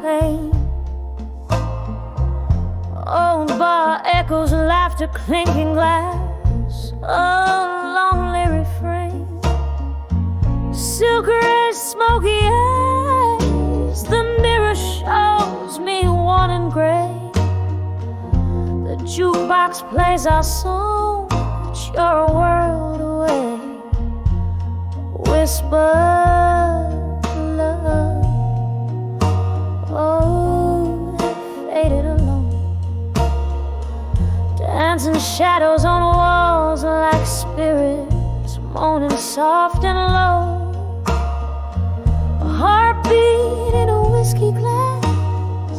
pain. Old bar echoes, laughter, clinking glass, a lonely refrain. Silk red, smoky eyes, the mirror shows me worn and gray. The jukebox plays our song, but you're a world away. Whisper love, oh, faded alone. Dancing shadows on walls like spirits, moaning soft and low. A heartbeat in a whiskey glass,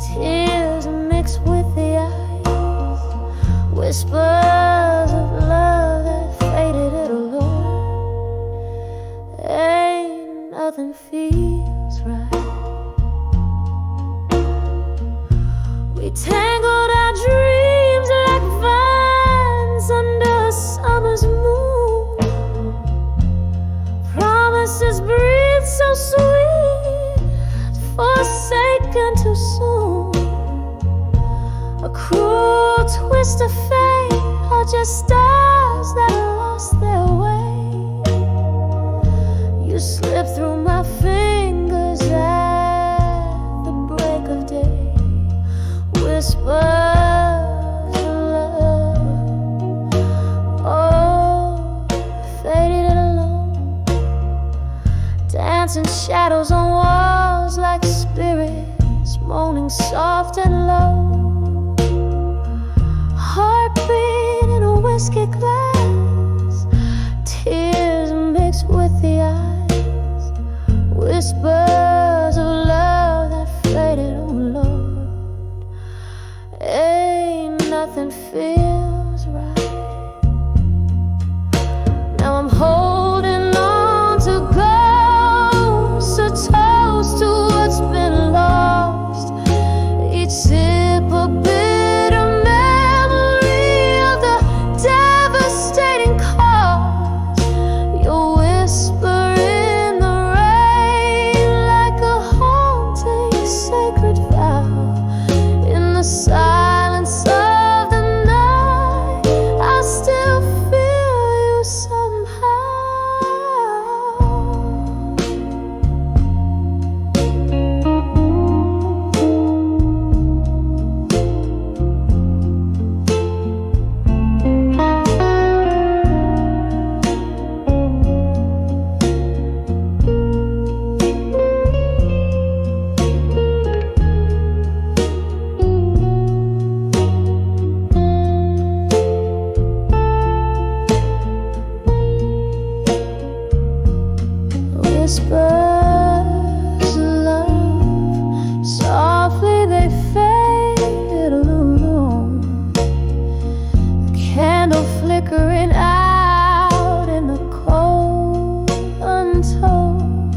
tears mixed with the ice. Whispers of love that faded alone. Ain't nothing feels right. We tangled our dreams like vines under a summer's moon. Promises breathe so sweet, forsaken too soon. A cruel twist of fate, or just stars that lost their way. You slip through my fingers at the break of day. Whispers of love, oh, faded alone. Dancing shadows on walls like spirits, moaning soft and low. Heartbeat in a whiskey glass, tears mixed with the ice. Whispers of love that faded, oh Lord. Ain't nothing feels right. Now I'm holding on to ghosts, a toast to what's been lost. Each sip a bitter memory of the devastating cost. Your whisper in the rain like a haunting sacred vow. In the silence of the night, I still feel you somehow. Whispers of love, softly they fade alone. The candle flickering out in the cold, untold.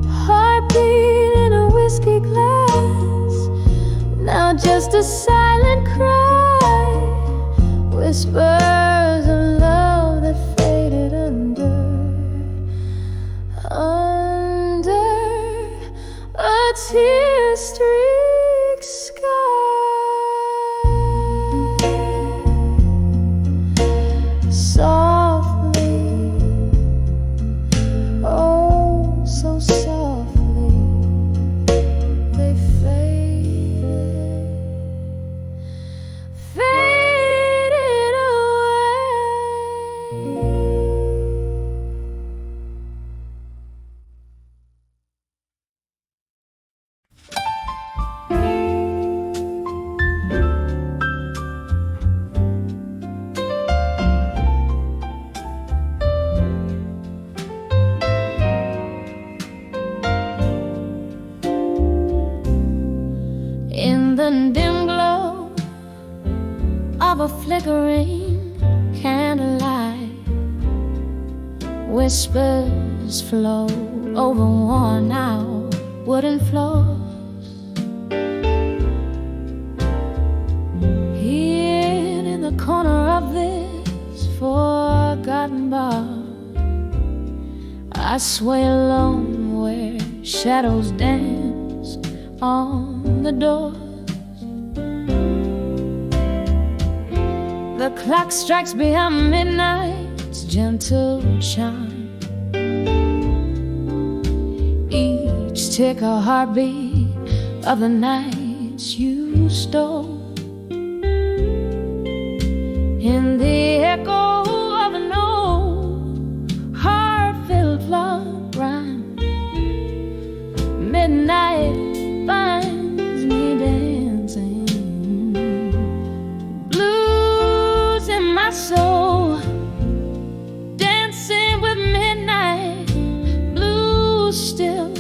Heartbeat in a whiskey glass, now just a silent cry. Whispers of love that faded under a tear-streaked sky. Softly, oh, so softly, they faded away. In the dim glow of a flickering candlelight, whispers flow over worn out wooden floors. Hid in the corner of this forgotten bar, I sway alone where shadows dance on the doors. The clock strikes beyond midnight's gentle chime. Each tick a heartbeat of the nights you stole. In the echo of an old heartfelt love rhyme, midnight finds me dancing. Blues in my soul, dancing with midnight. Blues still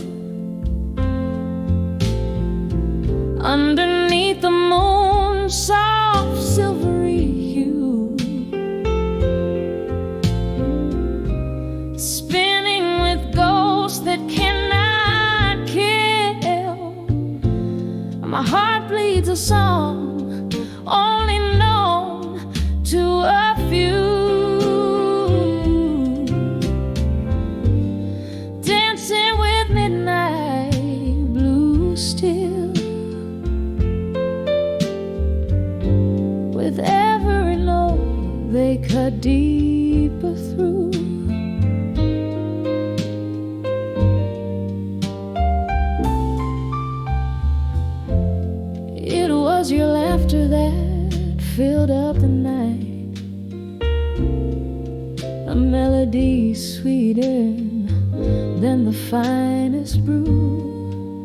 underneath the moon's soft silvery hue, spinning with ghosts that cannot kill. My heart bleeds a song only known to a few. Dancing with midnight, blue still. With every note they cut deeper through. It was your laughter that filled up the night, a melody sweeter than the finest brew.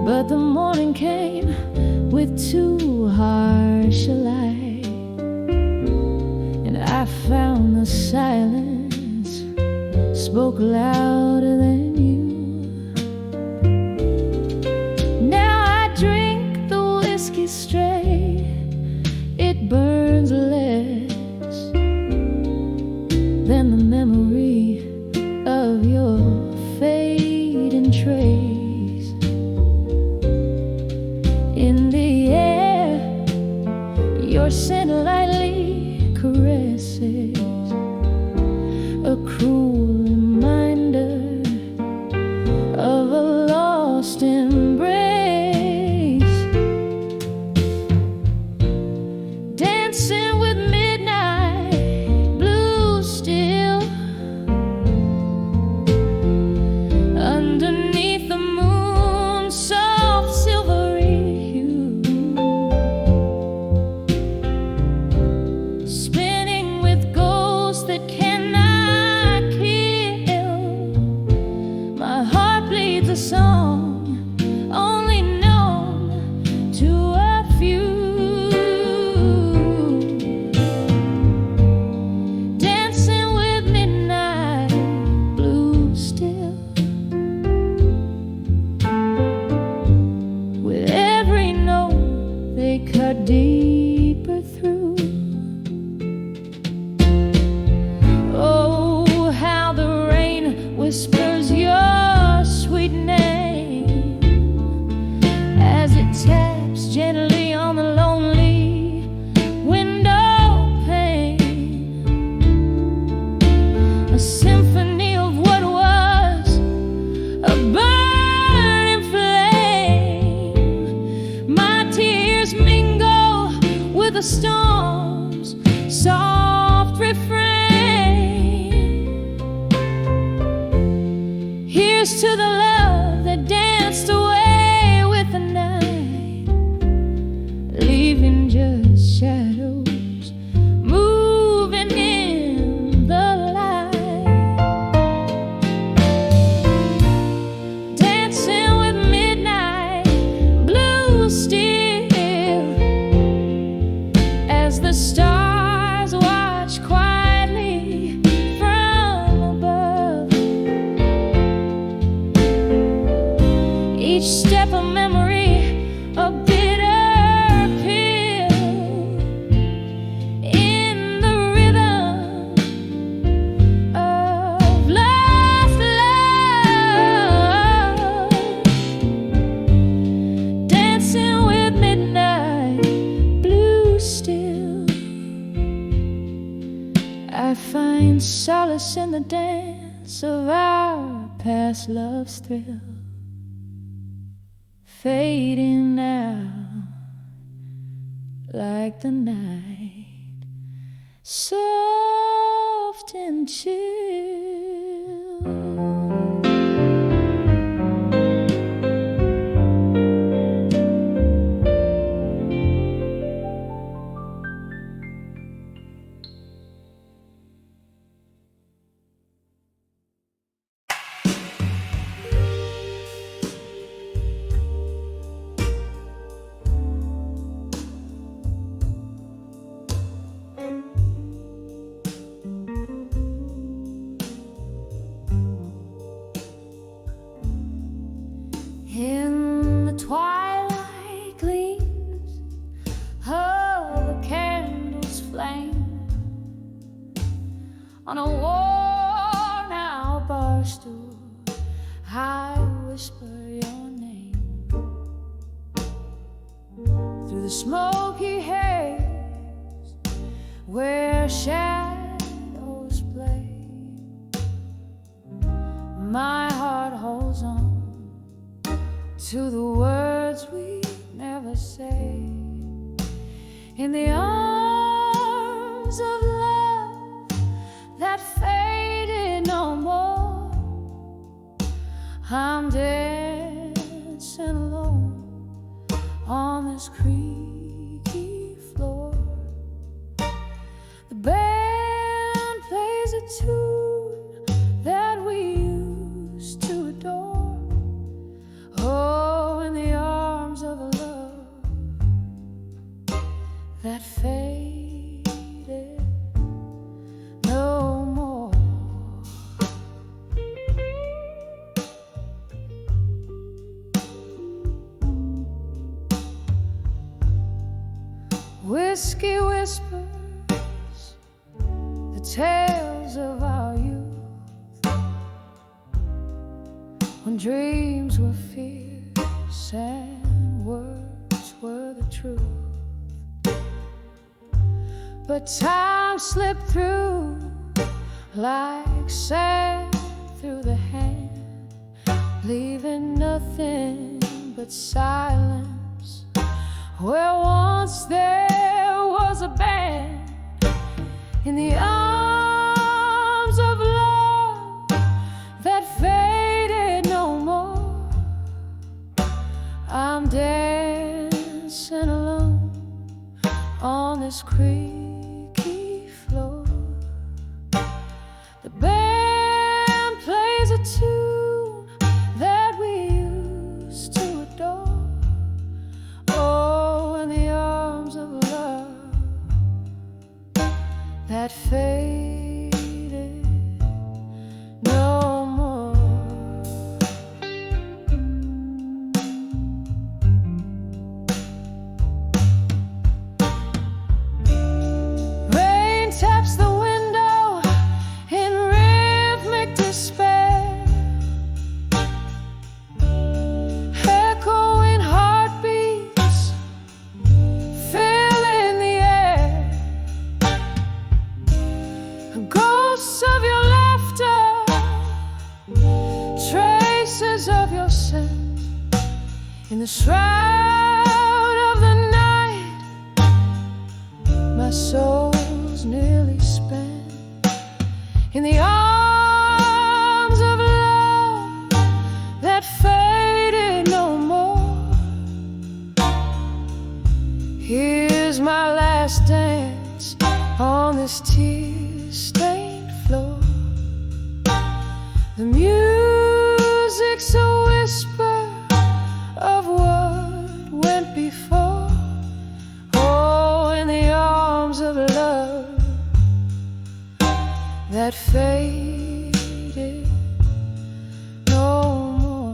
But the morning came with too harsh a light, and I found the silence spoke louder than you. Now I drink the whiskey straight, it burns less than the memory of your fading trace. In the air, your scent lightly caresses, a cruel reminder of a lost embrace. Dancing with midnight, blue still, underneath the moon's soft silvery hue, spinning with ghosts that cannot kill. My heart bleeds a song only known to a few. Dancing with midnight, blue still. With every note they cut deeper through. Oh, how the rain whispers your sweet name as it taps gently on the lonely window pane. A symphony of what was a burning flame. My tears mingle with the storm's soft refrain. Here's to the love that danced away with the night, leaving just shadows moving in the light. Dancing with midnight, blue still, as the stars watch quietly from above. Each step a memory, a bitter pill in the rhythm of lost love. Dancing with midnight, blue still. I find solace in the dance of our past love's thrill, fading now like the night, soft and chill. In the twilight gleams of a candle's flame, on a worn-out bar stool I whisper your name. Through the smoky haze where shadows play, my heart holds on to the words we never say. In the arms of love that faded no more, I'm dancing alone on this creaky floor. The band plays a tune that we used to adore. Oh, in the arms of a love that faded no more. Whiskey whispers the tales of our youth, when dreams were fierce and words were the truth. But time slipped through like sand through the hand, leaving nothing but silence where once there was a band. In the arms of love that faded no more, I'm dancing alone on this creaky floor. The band plays a tune that we used to adore. Oh, in the arms of love that faded no more. Rain taps the window in rhythmic despair, echoing heartbeats filling the air. Ghosts of your laughter, traces of your scent, in the shroud of the night, my soul's nearly spent. In the arms of love that faded no more, here's my last dance on this tear-stained floor. The music's a whisper of what went before. Oh, in the arms of love that faded no more.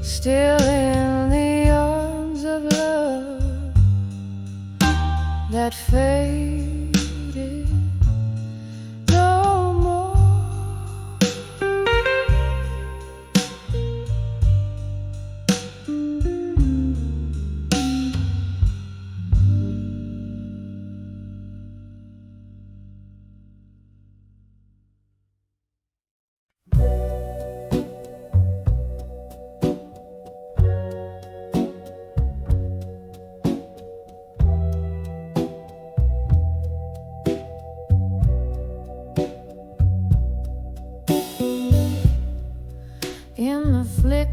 Still in the arms of love that faded no more.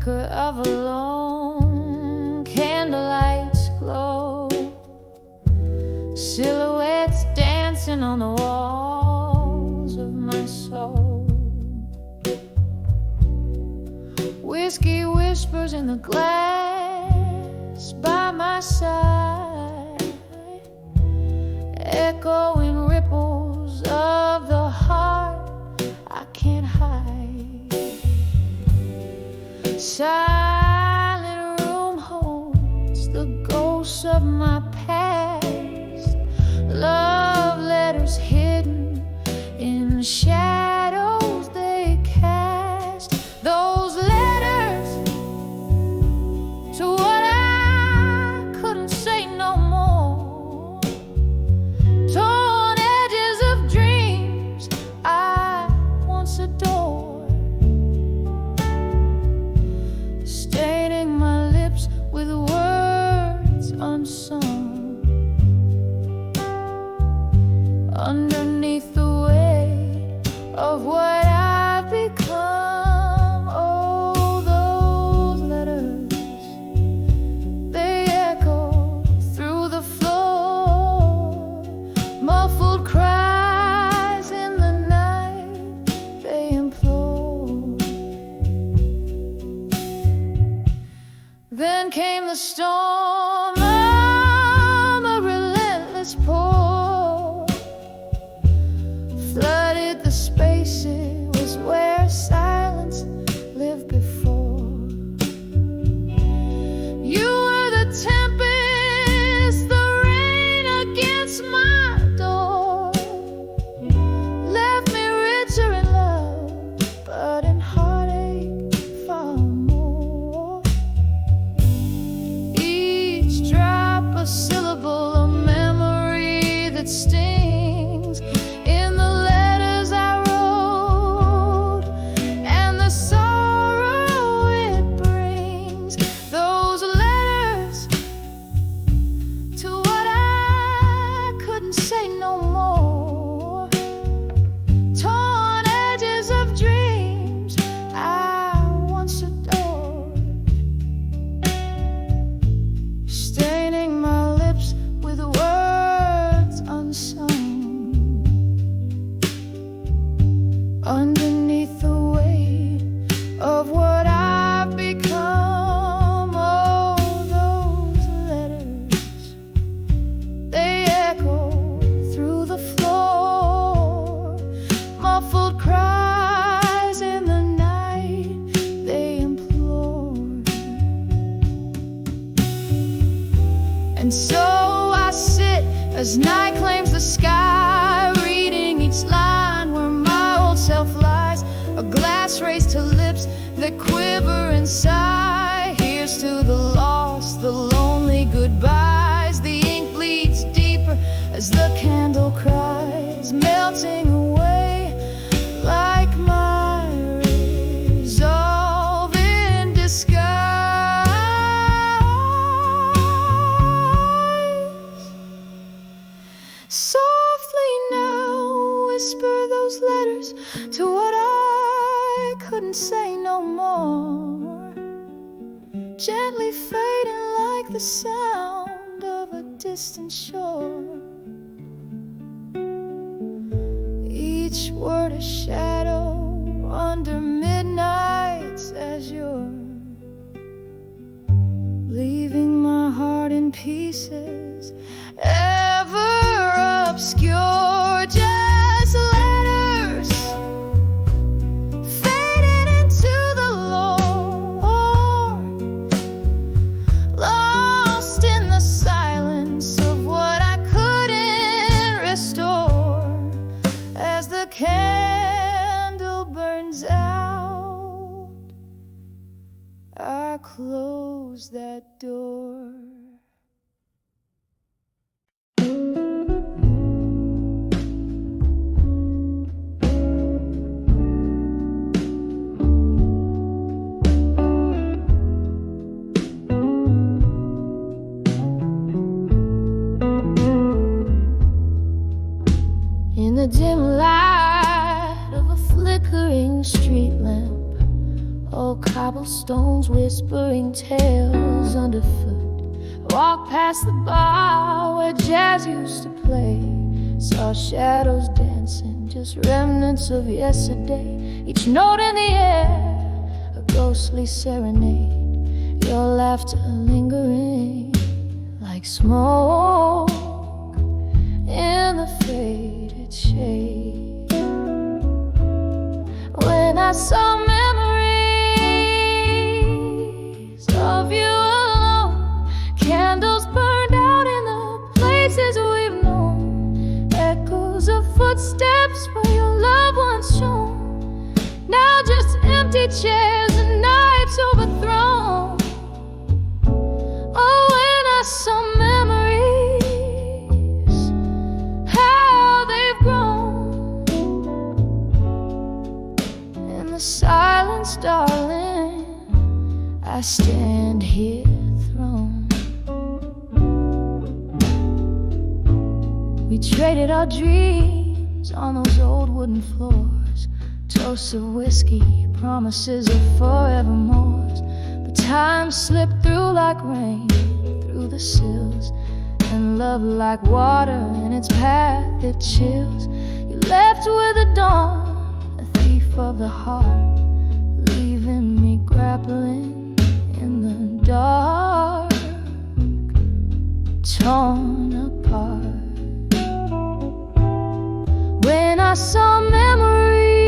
flicker of a lone candlelight's glow, silhouettes dancing on the walls of my soul. Whiskey whispers in the glass by my side, echoing ripples of the heart I can't hide. Silent room holds the ghosts of my past, love letters hidden in the shadows they cast. Those letters to what I couldn't say no more, torn edges of dreams I once adored, staining my lips with words unsung. Underneath the weight of what I've become, oh, those letters, they echo through the floor. Muffled cries in the night, they implore. Then came the storm of a relentless pour, flooded the spaces where silence lived before. You were the tempest, the rain against my door, left me richer in love, but in heartache far more. Each drop a syllable, a memory that stings in the letters I wrote, and the sorrow it brings. Those letters to what I couldn't say no more, torn edges of dreams I once adored, staining my lips with words unsung. Underneath the weight of what I've become, oh, those letters, they echo through the floor. Muffled cries in the night, they implore. And so I sit as night claims the sky, reading each line where my old self lies. A glass raised to lips that quiver and sigh. Here's to the lost, the lonely goodbyes. The ink bleeds deeper as the candle cries, melting away like my resolve in disguise. Softly now whisper those letters to what I couldn't say no more, gently fading like the sound of a distant shore. Each word a shadow under midnight's azure, leaving my heart in pieces, ever obscure. Just letters fading into the Lord, lost in the silence of what I couldn't restore. As the candle burns out, I close that door. In the dim light of a flickering street lamp, Old cobblestones whispering tales underfoot. Walk past the bar where jazz used to play. Saw shadows dancing, just remnants of yesterday. Each note in the air, a ghostly serenade. Your laughter lingering like smoke in the faded shade. When I saw memories of you alone, candles burned out in the places we've known, echoes of footsteps where your love once shone. Now just empty chairs and nights overthrown. Oh, when I saw memories, how they've grown. In the silence, darling, I stand here thrown. We traded our dreams on those old wooden floors, toasts of whiskey, promises of forevermores. But time slipped through like rain, through the sills, and love like water in its path it chills. You left with the dawn, a thief of the heart, leaving me grappling in the dark, torn apart. When I saw memories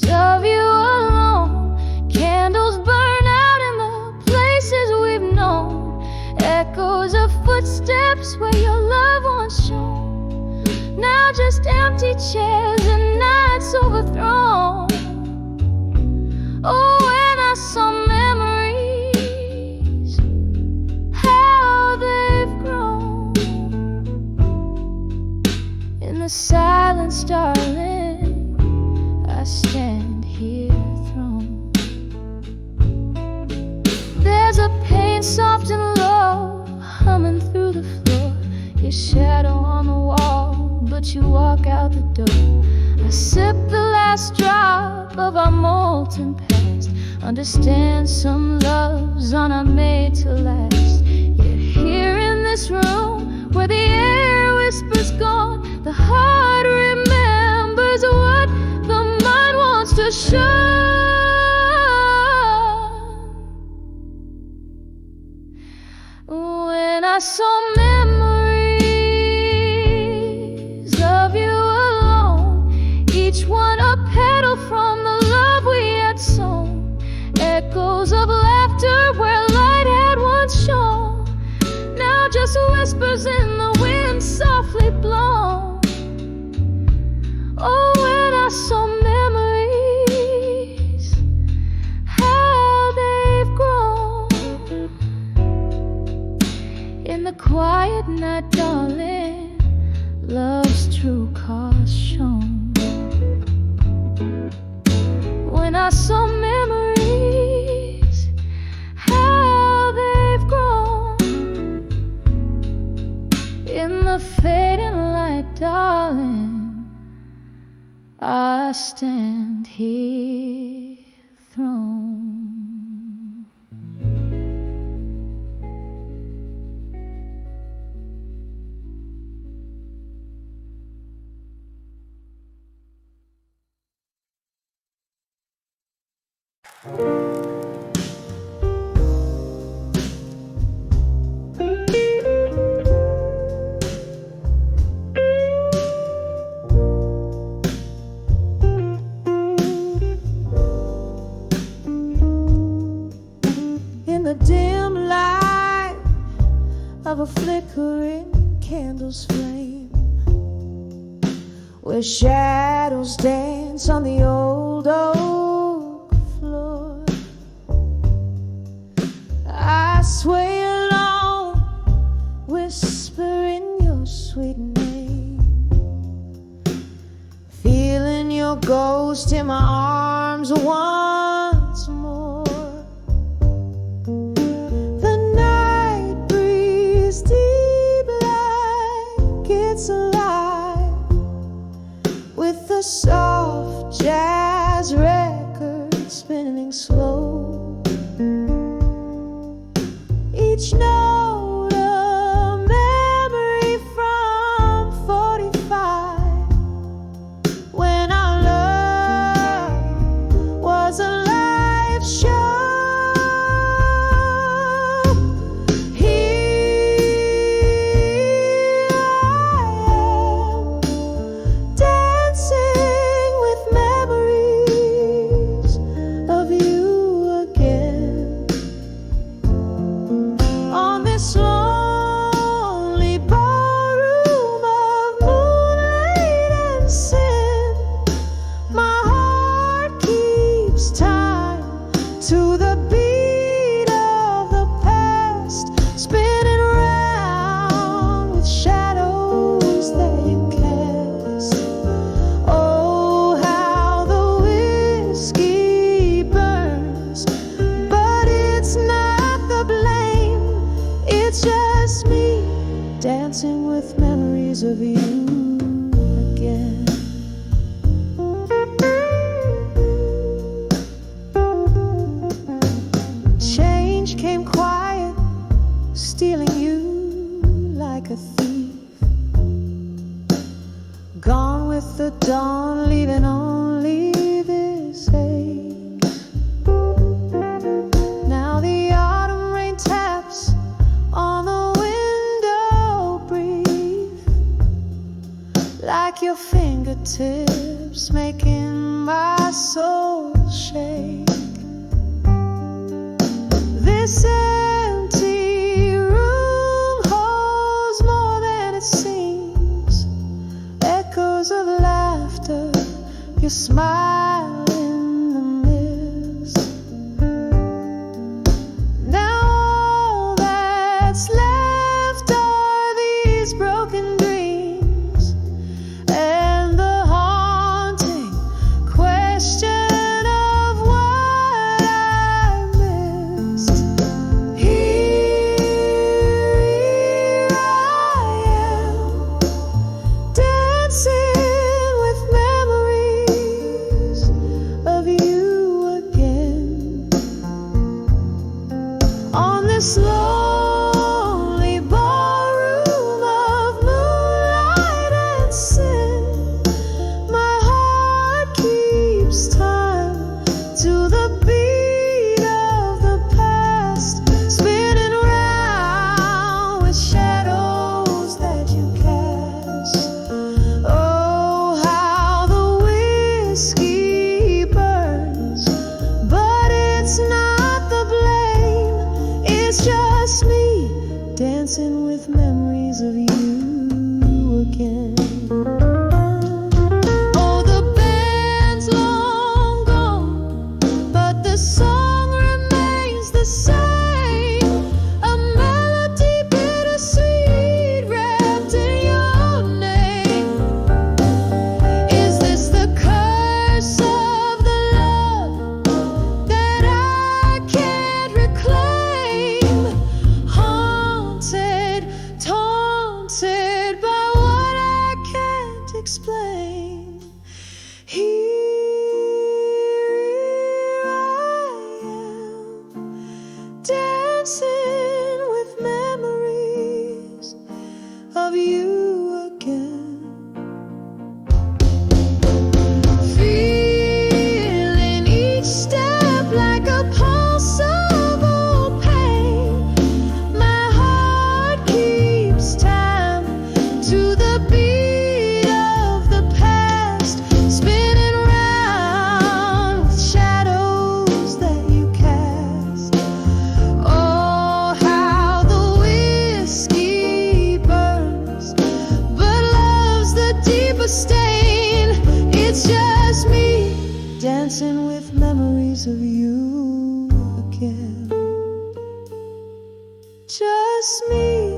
of you alone, candles burn out in the places we've known, echoes of footsteps where your love once shone. Now just empty chairs and nights overthrown. Oh, when I saw memories, how they've grown. In the silence, darling, I stand here thrown. There's a pain soft and low, humming through the floor. Your shadow on the wall, but you walk out the door. I sip the last drop of our molten past. Understand some loves are not made to last. Yet here in this room, where the air whispers gone, the heart remembers what the mind wants to shun. When I saw memories of you alone, each one a petal from the love we had sown, echoes of laughter where light had once shone, now just whispers in the wind softly blown. Oh, when I saw memories, how they've grown. In the quiet night, darling, love's true cause shown. When I saw memories, how they've grown. In the fading light, darling, I stand here thrown. The dim light of a flickering candle's flame, where shadows dance on the old oak floor, I sway along, whispering your sweet name, feeling your ghost in my arms once more. Deep like it's alive with the soft jazz record each note a memory from 45, when our love was a live show. Here I am, dancing with memories of you again, on this lonely ballroom of moonlight and sin. My heart keeps time to the beat of the past, spinning round with shadows that you cast. Oh, how the whiskey burns, but it's not the blame. It's just me dancing with memories of you again. Change came quiet, stealing you like a thief. Gone with the dawn, leaving only this ache. Now the autumn rain taps on the window, breathe like your fingertips, making my soul shake. This empty room holds more than it seems, echoes of laughter, your smile in the mist. Now all that's left are these broken dreams and the haunting question of what I missed. Here I am, dancing with memories of you again, on this lonely ballroom of moonlight and sin. My heart keeps time to the beat of the past, spinning round with shadows that you cast. Oh, how the whiskey burns, but it's not the blame. It's just me dancing with memories of you again. Oh, the band's long gone, but the song remains the same. A melody bittersweet wrapped in your name. Is this the curse of the love that I can't reclaim? Haunted, taunted by what I can't explain. Here I am, dancing with memories of you again. Feeling each step like a pulse of old pain. My heart keeps time to the beat of the past, spinning round with shadows that you cast. Oh, how the whiskey burns, but love's the deeper stain. It's just me dancing with memories of you again. Just me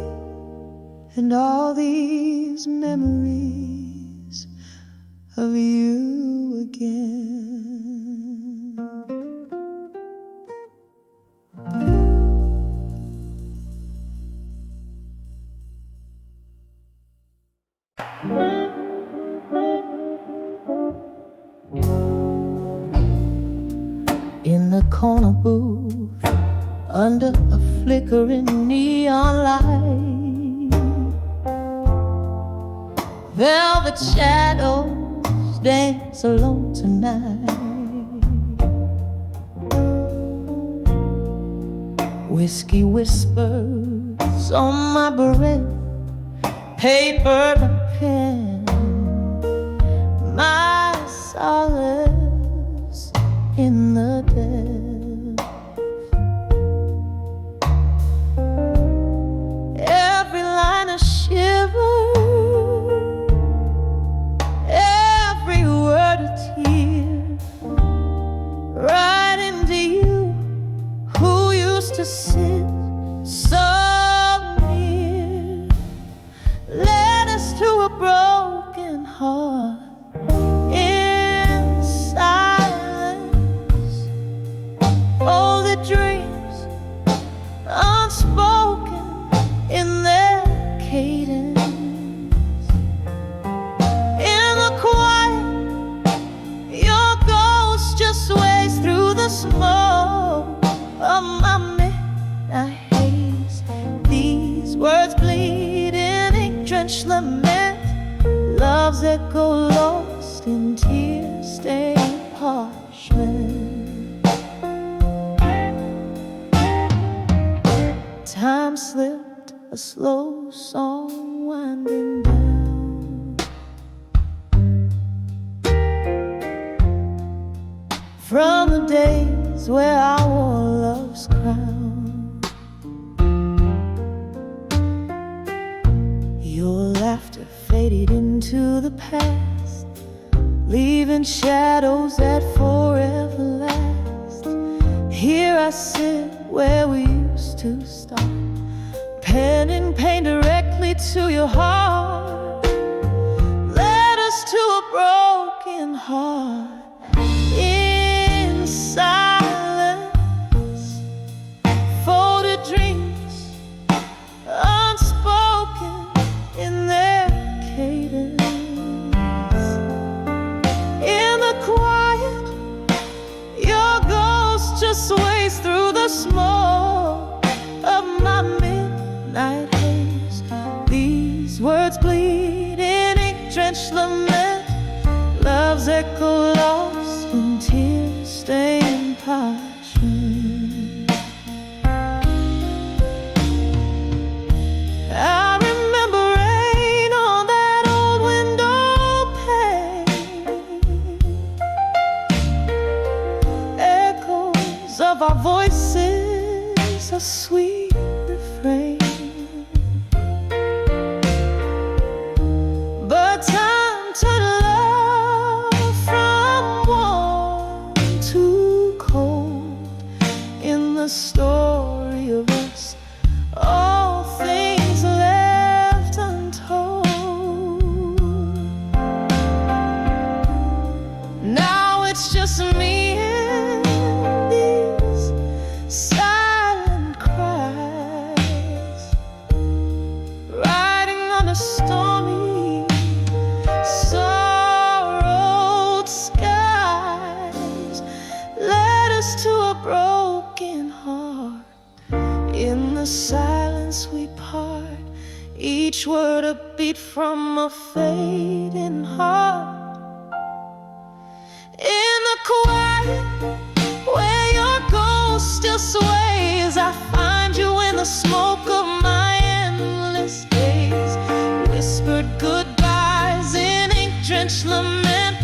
and all these memories of you again. In the corner booth under a flickering neon light. Velvet shadows dance alone tonight. Whiskey whispers on my breath, paper and pen, my solace in the depth. Every line a shiver, every word a tear, right into you who used to sit so near. Led us to a broken heart in silence. All the dreams unspoken in their cadence. In the quiet, your ghost just sways through the smoke of my midnight haze. These words bleed in ink-drenched lament, love's echo lost in tear-stained parchment. Time slipped, a slow song winding down. From the days where I wore love's crown, your laughter faded into the past, leaving shadows that forever last. Here I sit where we used to start, penning pain directly to your heart. Led us to a broken heart in silence. Folded dreams unspoken in their cadence. In the quiet, your ghost just sways through the smoke of my midnight haze. These words bleed in ink-drenched lament, love's echo lost in tear-stained parchment. I remember rain on that old window pane, echoes of our voices, a sweet refrain. But time turned love from warm to cold. In the story of us, all things left untold. Now it's just me and these silent cries, riding on a stormy, sorrowed skies. Led us to a broken heart. In the silence we part, each word a beat from a fading heart. In the quiet, where your ghost still sways, I find you in the smoke of my endless days. Whispered goodbyes in ink-drenched lament,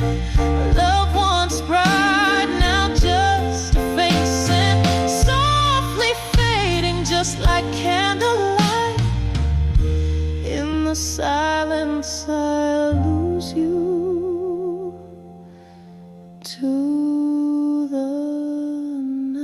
love once bright, now just a faint scent, softly fading just like candlelight. In the silence I lose you to the night.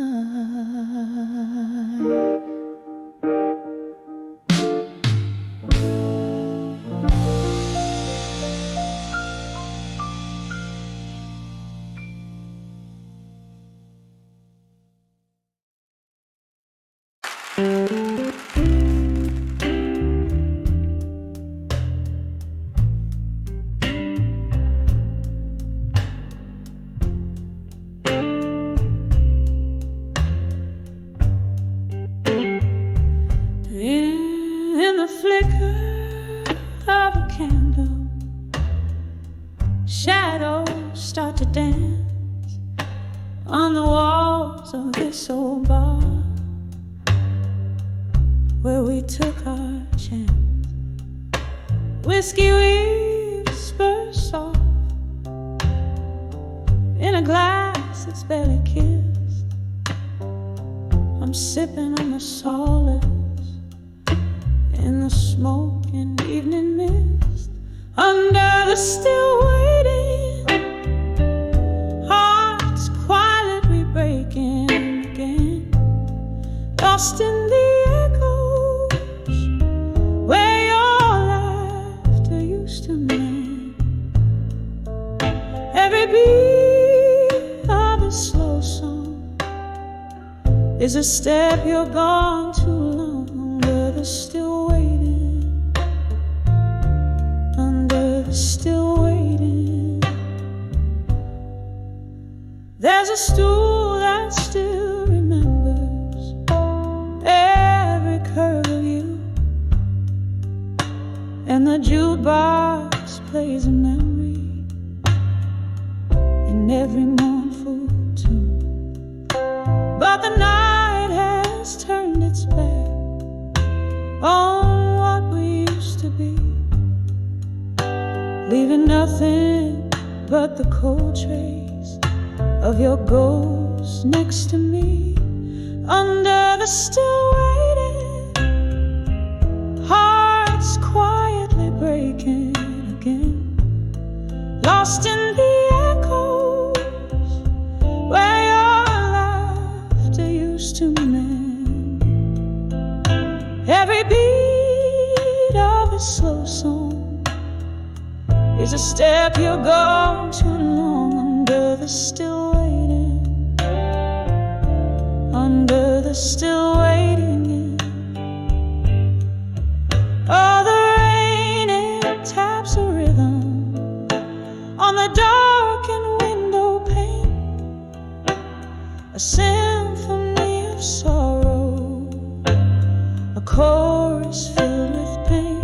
shadows start to dance on the walls of this old bar where we took our chance. Whiskey whispers soft in a glass that's barely kissed. I'm sipping on the solace in the smoke and evening mist. Under the still waiting, hearts quietly breaking again, lost in the echoes where your laughter used to mend. Every beat of a slow song is a step you're gone too long. Under the still waiting, under the still waiting. There's a stool that still remembers every curve of you, and the jukebox plays a memory in every mournful tune. But the night has turned its back on what we used to be, leaving nothing but the cold trace of your ghost next to me. Under the still waiting, hearts quietly breaking again, lost in the echoes where your laughter used to mend. Every beat of a slow song is a step you're gone too long. Under the still waiting, under the still waiting. Oh, the rain, it taps a rhythm on the darkened window pane, a symphony of sorrow, a chorus filled with pain.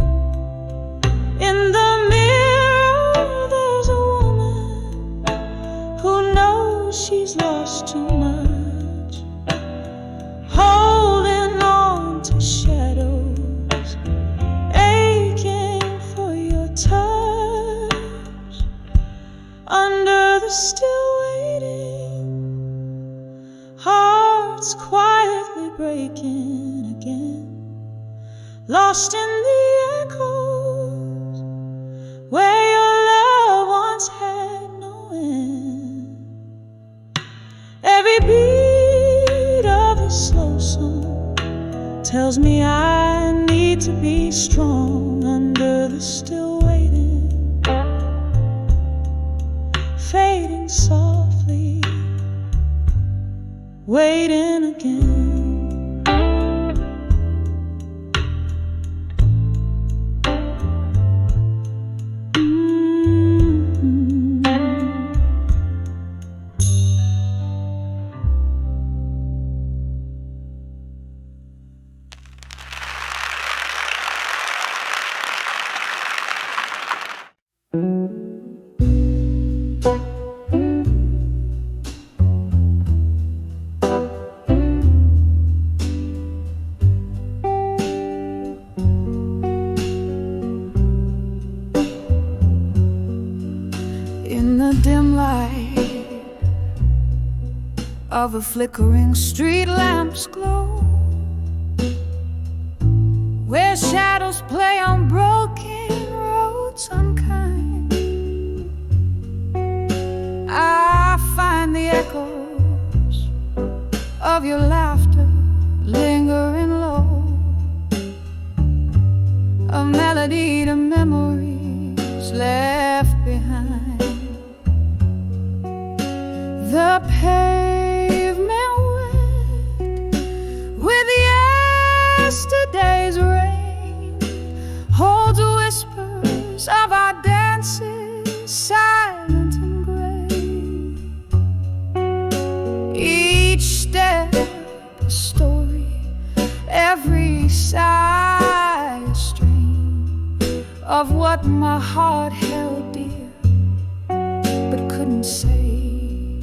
In the mirror there's a woman who knows she's lost too much, holding on to shadows, aching for your touch. Under the still waiting, hearts quietly breaking again, lost in the echoes where your love once had no end. Every beat of a slow song tells me I need to be strong. Under the still waiting, fading softly, waiting again. In the dim light of a flickering street lamp's glow, where shadows play on broken roads unkind, I find the echoes of your laughter lingering low, a melody to memories left behind. The pavement wet with yesterday's rain holds whispers of our dances, silent and gray. Each step a story, every sigh a strain of what my heart held dear say.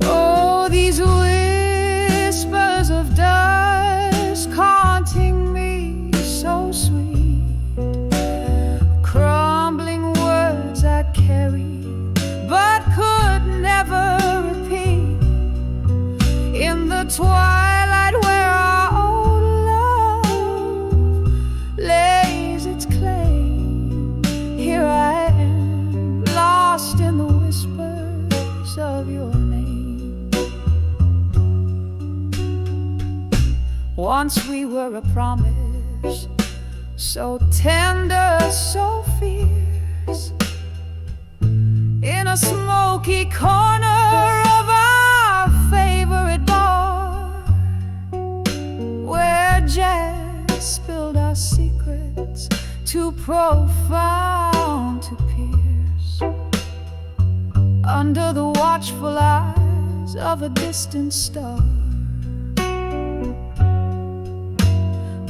Oh, these whispers of dust haunting me so sweet, crumbling words I carry but could never repeat. In the twilight where our old love lays its claim, here I am, lost in the whispers of your name. Once we were a promise, so tender, so fierce, in a smoky corner of our favorite bar, where jazz spilled our secrets too profound to pierce, under the watchful eyes of a distant star.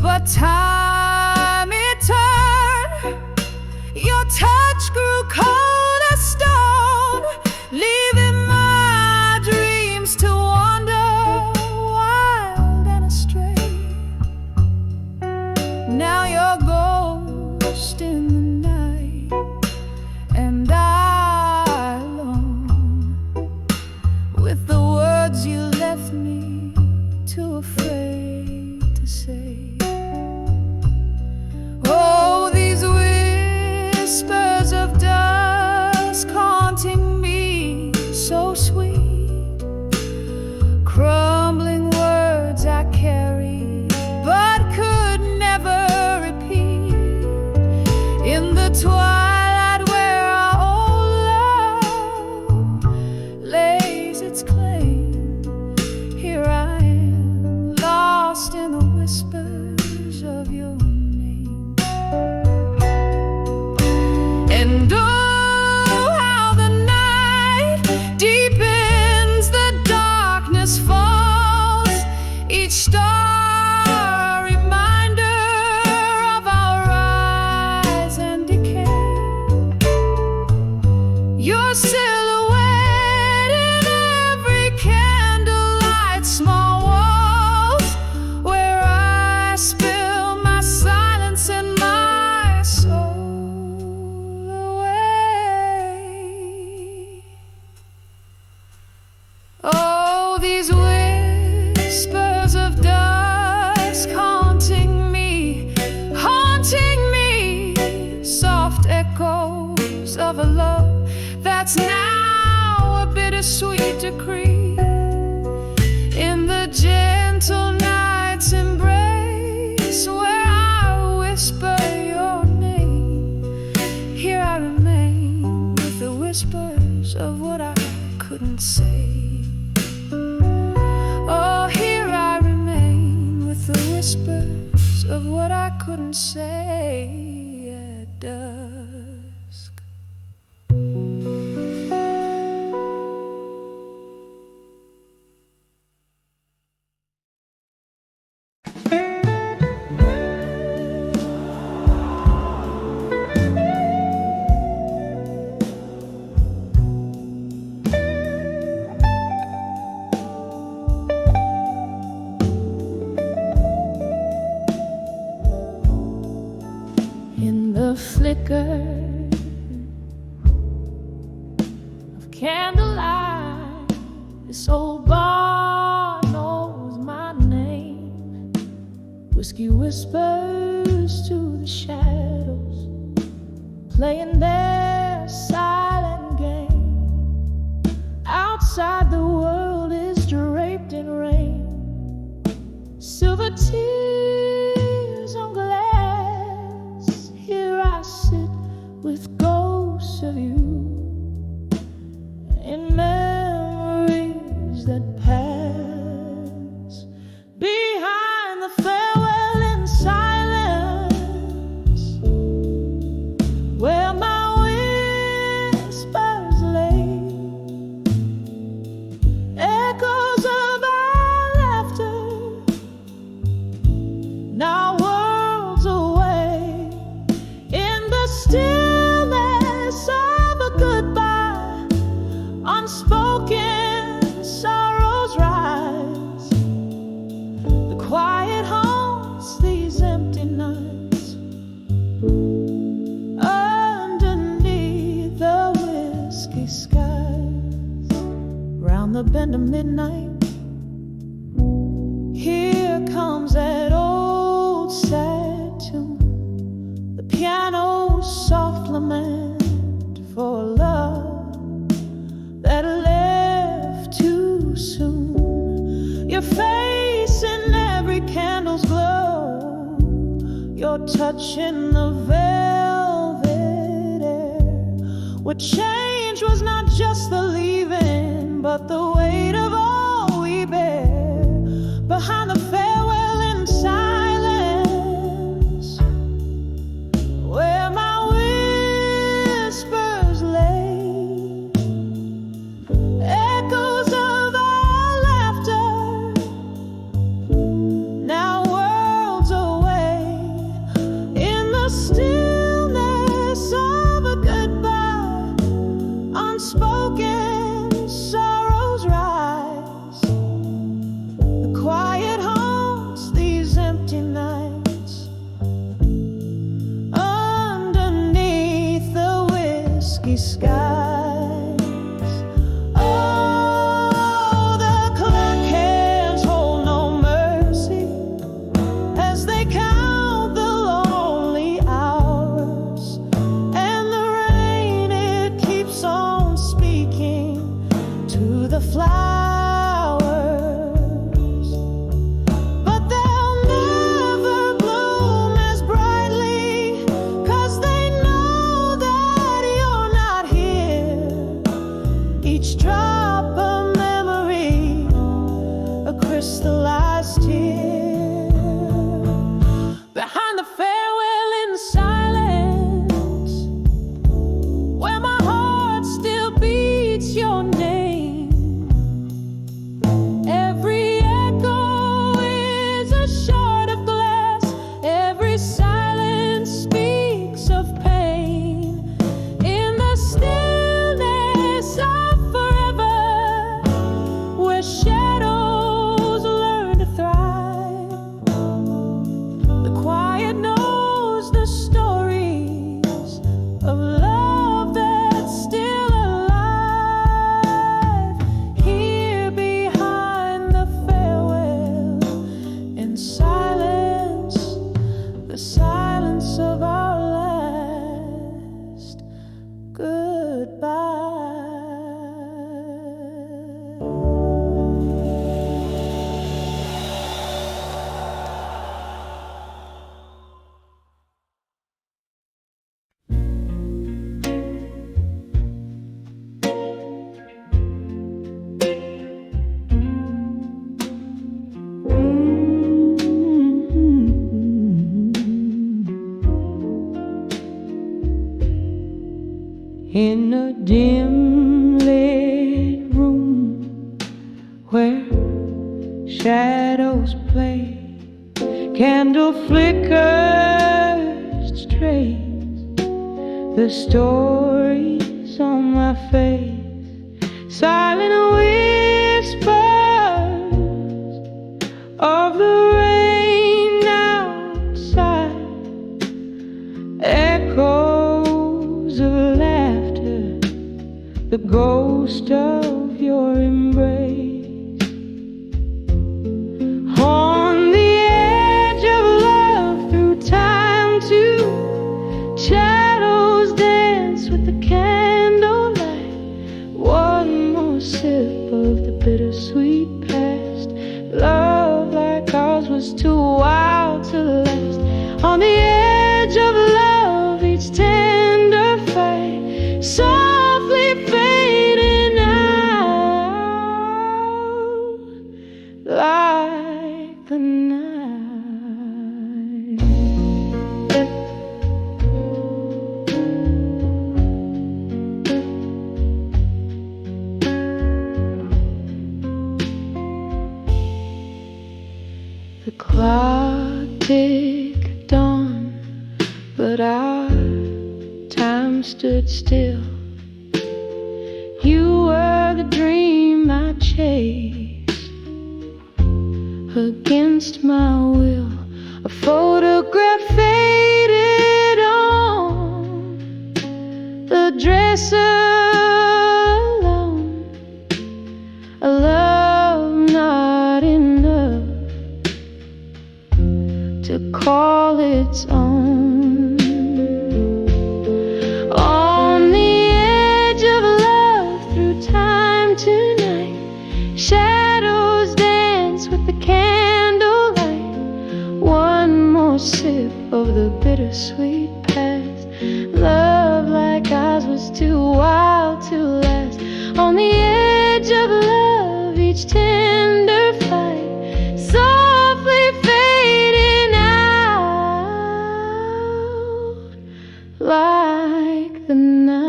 But time it turned, your touch grew cold as stone, leaving my dreams to wander wild and astray. Now you're ghost in the night, and I alone, with the words you left me too afraid to say. Oh, these whispers of dusk haunting me so sweet, crumbling words I carry but could never repeat. In the twilight where our old love lays its claim, here I am, lost in the whispers of your name. And oh, how the night deepens, the darkness falls, each star a reminder of our rise and decay. Your silhouette in every candlelight, small walls where I spill my silence and my soul away. Oh, these whispers of dusk haunting me, soft echoes of a love that's now a bittersweet decree. In the gentle night's embrace where I whisper your name, here I remain with the whispers of what I couldn't say. Oh, here I remain with the whispers of what I couldn't say at dusk. In the flicker of candlelight, this old bar knows my name. Whiskey whispers to the shadows, playing their silent game. Outside the world is draped in rain, silver tears on glass. Here I sit with ghosts of you in memories that pass. Behind the farewell in silence, where my whispers lay, echoes of our laughter, now worlds away. In the stillness of a goodbye, on the bend of midnight. Here comes that old sad tune, the piano's soft lament for a love that left too soon. Your face in every candle's glow, your touch in the velvet air. What changed was not just the leaving, but the weight of all we bear. Behind the farewell in silence, where my whispers lay, echoes of our laughter, now worlds away, in the stillness of a goodbye, unspoken sorrows rise. The quiet haunts these empty nights, underneath the whiskey skies. Oh, the clock hands hold no mercy as they count the lonely hours, and the rain, it keeps on speaking to the flowers. But they'll never bloom as brightly, 'cause they know that you're not here. Each drop a memory, a crystallized tear. Behind the farewell in silence, where my heart still beats your name, every echo is a shard of glass, every silence speaks of pain. In the stillness of forever, where shadows learn to thrive, the quiet knows the stories of love that's still alive. Here behind the farewell in silence, the silence of our last goodbye. In a dim lit room where shadows play, candle flickers trace the stories on my face, silent whispers of the rain outside, echoes of laughter, the ghost of your embrace. On the edge of love, through time two shadows dance with the candlelight. One more sip of the bittersweet past. Love like ours was too wild to last. On the edge of love, each tender fight softly fading out like the night. The clock ticked on, but our time stood still. You were the dream I chased against my will. A photograph faded on the dresser alone. A while to last. On the edge of love, each tender fight, softly fading out like the night.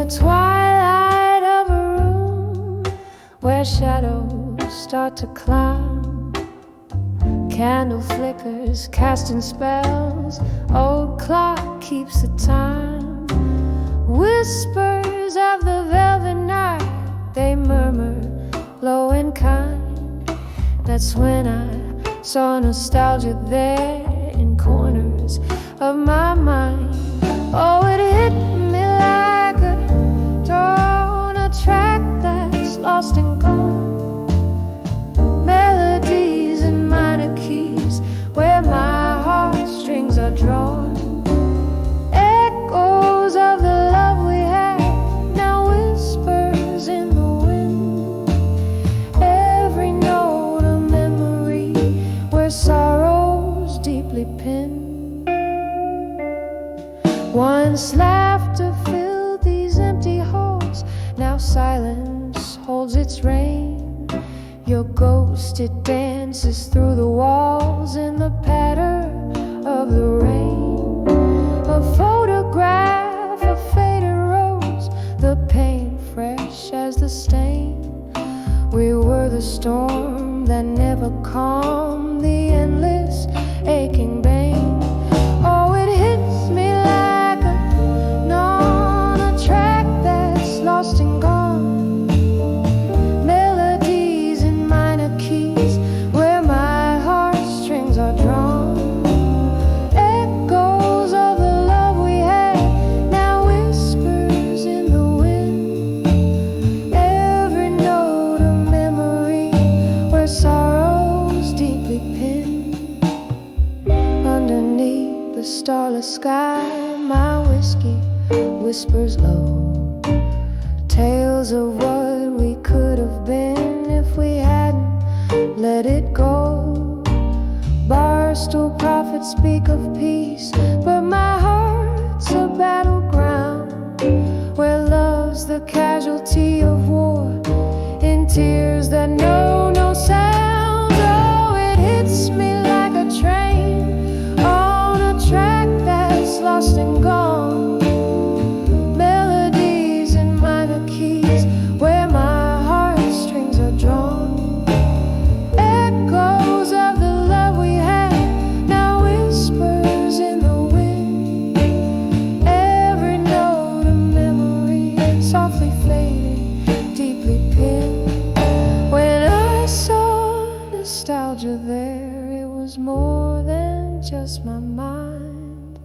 Twilight of a room where shadows start to climb, candle flickers casting spells, old clock keeps the time. Whispers of the velvet night, they murmur low and kind. That's when I saw nostalgia there in corners of my mind. Oh, it hit me like a on a track that's lost and gone. Melodies in minor keys where my heartstrings are drawn. Echoes of the love we had, now whispers in the wind. Every note a memory where sorrow's deeply pinned. Once laughter filled these empty halls, now silence holds its reign. Your ghost, it dances through the walls in the patter of the rain. A photograph of faded rose, the pain fresh as the stain. We were the storm that never calmed the endless aching pain. Oh, it hits me like on a track that's lost and gone. Melodies in minor keys where my heartstrings are drawn. Echoes of the love we had, now whispers in the wind. Every note a memory where sorrow's deeply pinned. Underneath the starless sky, my whiskey whispers low, tales of what we could have been if we hadn't let it go. Barstool prophets speak of peace, but my heart's a battleground where love's the casualty of war, in tears that know no sound. Oh, it hits me like a train on a track that's lost and gone. Melodies in minor keys where my heartstrings are drawn. Echoes of the love we had, now whispers in the wind. Every note a memory softly fading, deeply pinned. When I saw nostalgia there, it was more than just my mind.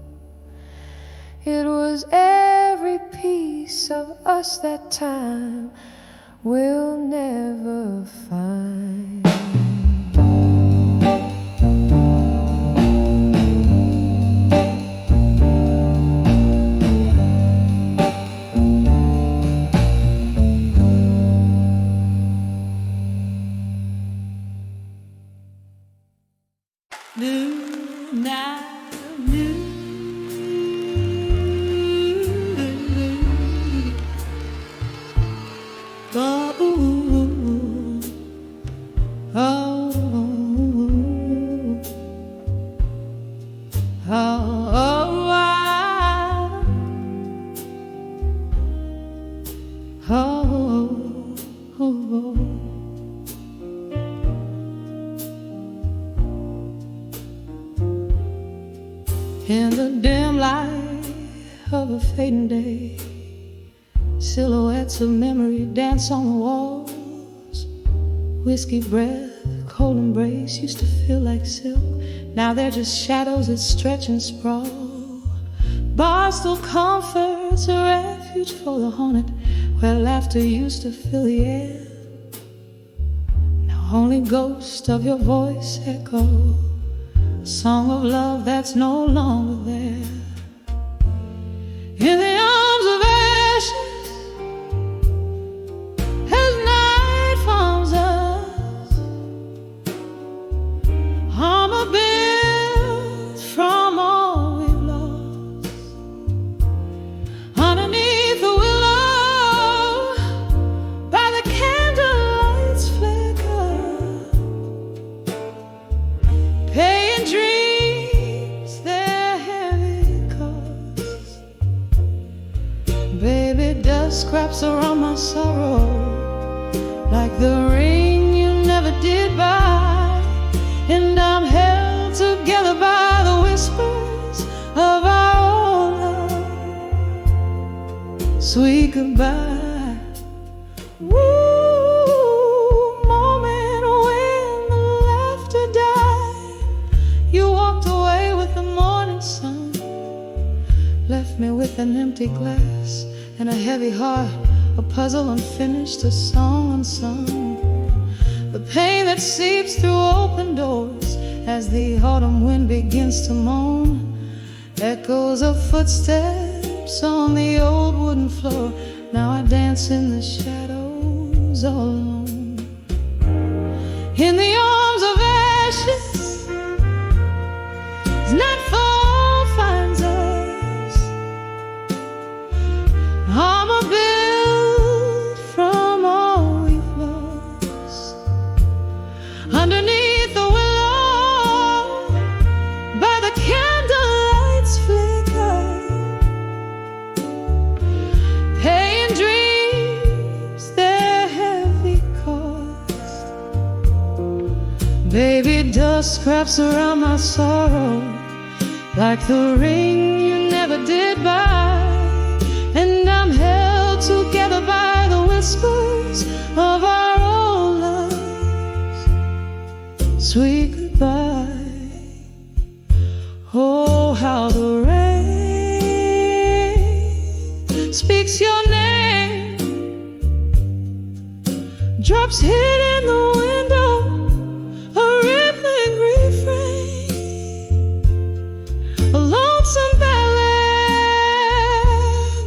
It was every piece of us that time will never find. New night, new. Oh, oh, in the dim light of a fading day, silhouettes of memory dance on the walls, whiskey breath, cold and embrace used to feel like silk. Now they're just shadows that stretch and sprawl. Barstool comforts a refuge for the haunted, where laughter used to fill the air. Now only ghosts of your voice echo a song of love that's no longer there. In the arms of ashes, as night follows us, armor built from all we've lost. Underneath the willow, by the candlelight's flicker, paying dreams their heavy cost. Baby, dust scraps around my sorrow, like the ring you never did buy. And I'm held together by the whispers of our old love. Sweet goodbye. Woo, moment when the laughter died. You walked away with the morning sun, left me with an empty glass and a heavy heart, a puzzle unfinished, a song unsung. The pain that seeps through open doors as the autumn wind begins to moan. Echoes of footsteps on the old wooden floor. Now I dance in the shadows all alone. In the arms of ashes, as nightfall finds us, armor built from all we've lost. Underneath the willow, by the candlelight's flicker, paying dreams their heavy cost. Baby, dust scraps around my sorrow, like the ring you never did buy. And I'm held together by the whispers of our old lives. Sweet goodbye. Oh, how the rain speaks your name, drops hit in the window, a rippling refrain, a lonesome ballad,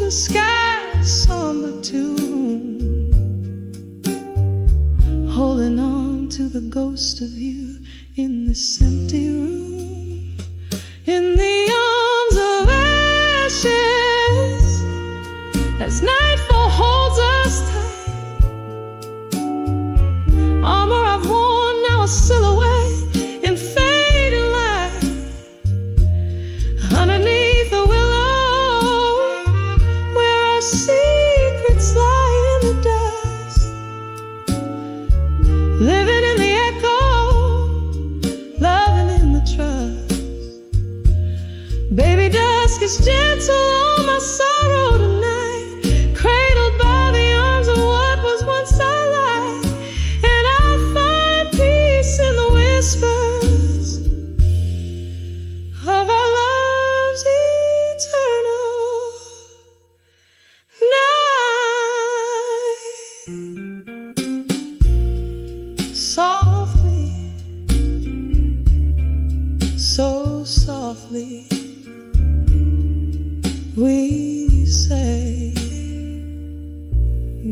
the sky's somber tune, holding on to the ghost of you in this empty room. In the arms of ashes, as nightfall holds us tight, armor I've worn, now a silhouette in fading light. Underneath the willow, where our secrets lie in the dust, living in the echo, loving in the trust. Baby, dusk is gentle on my sorrow tonight, cradled by the arms of what was once our light. And I'll find peace in the whispers of our love's eternal night. Softly, so softly, we say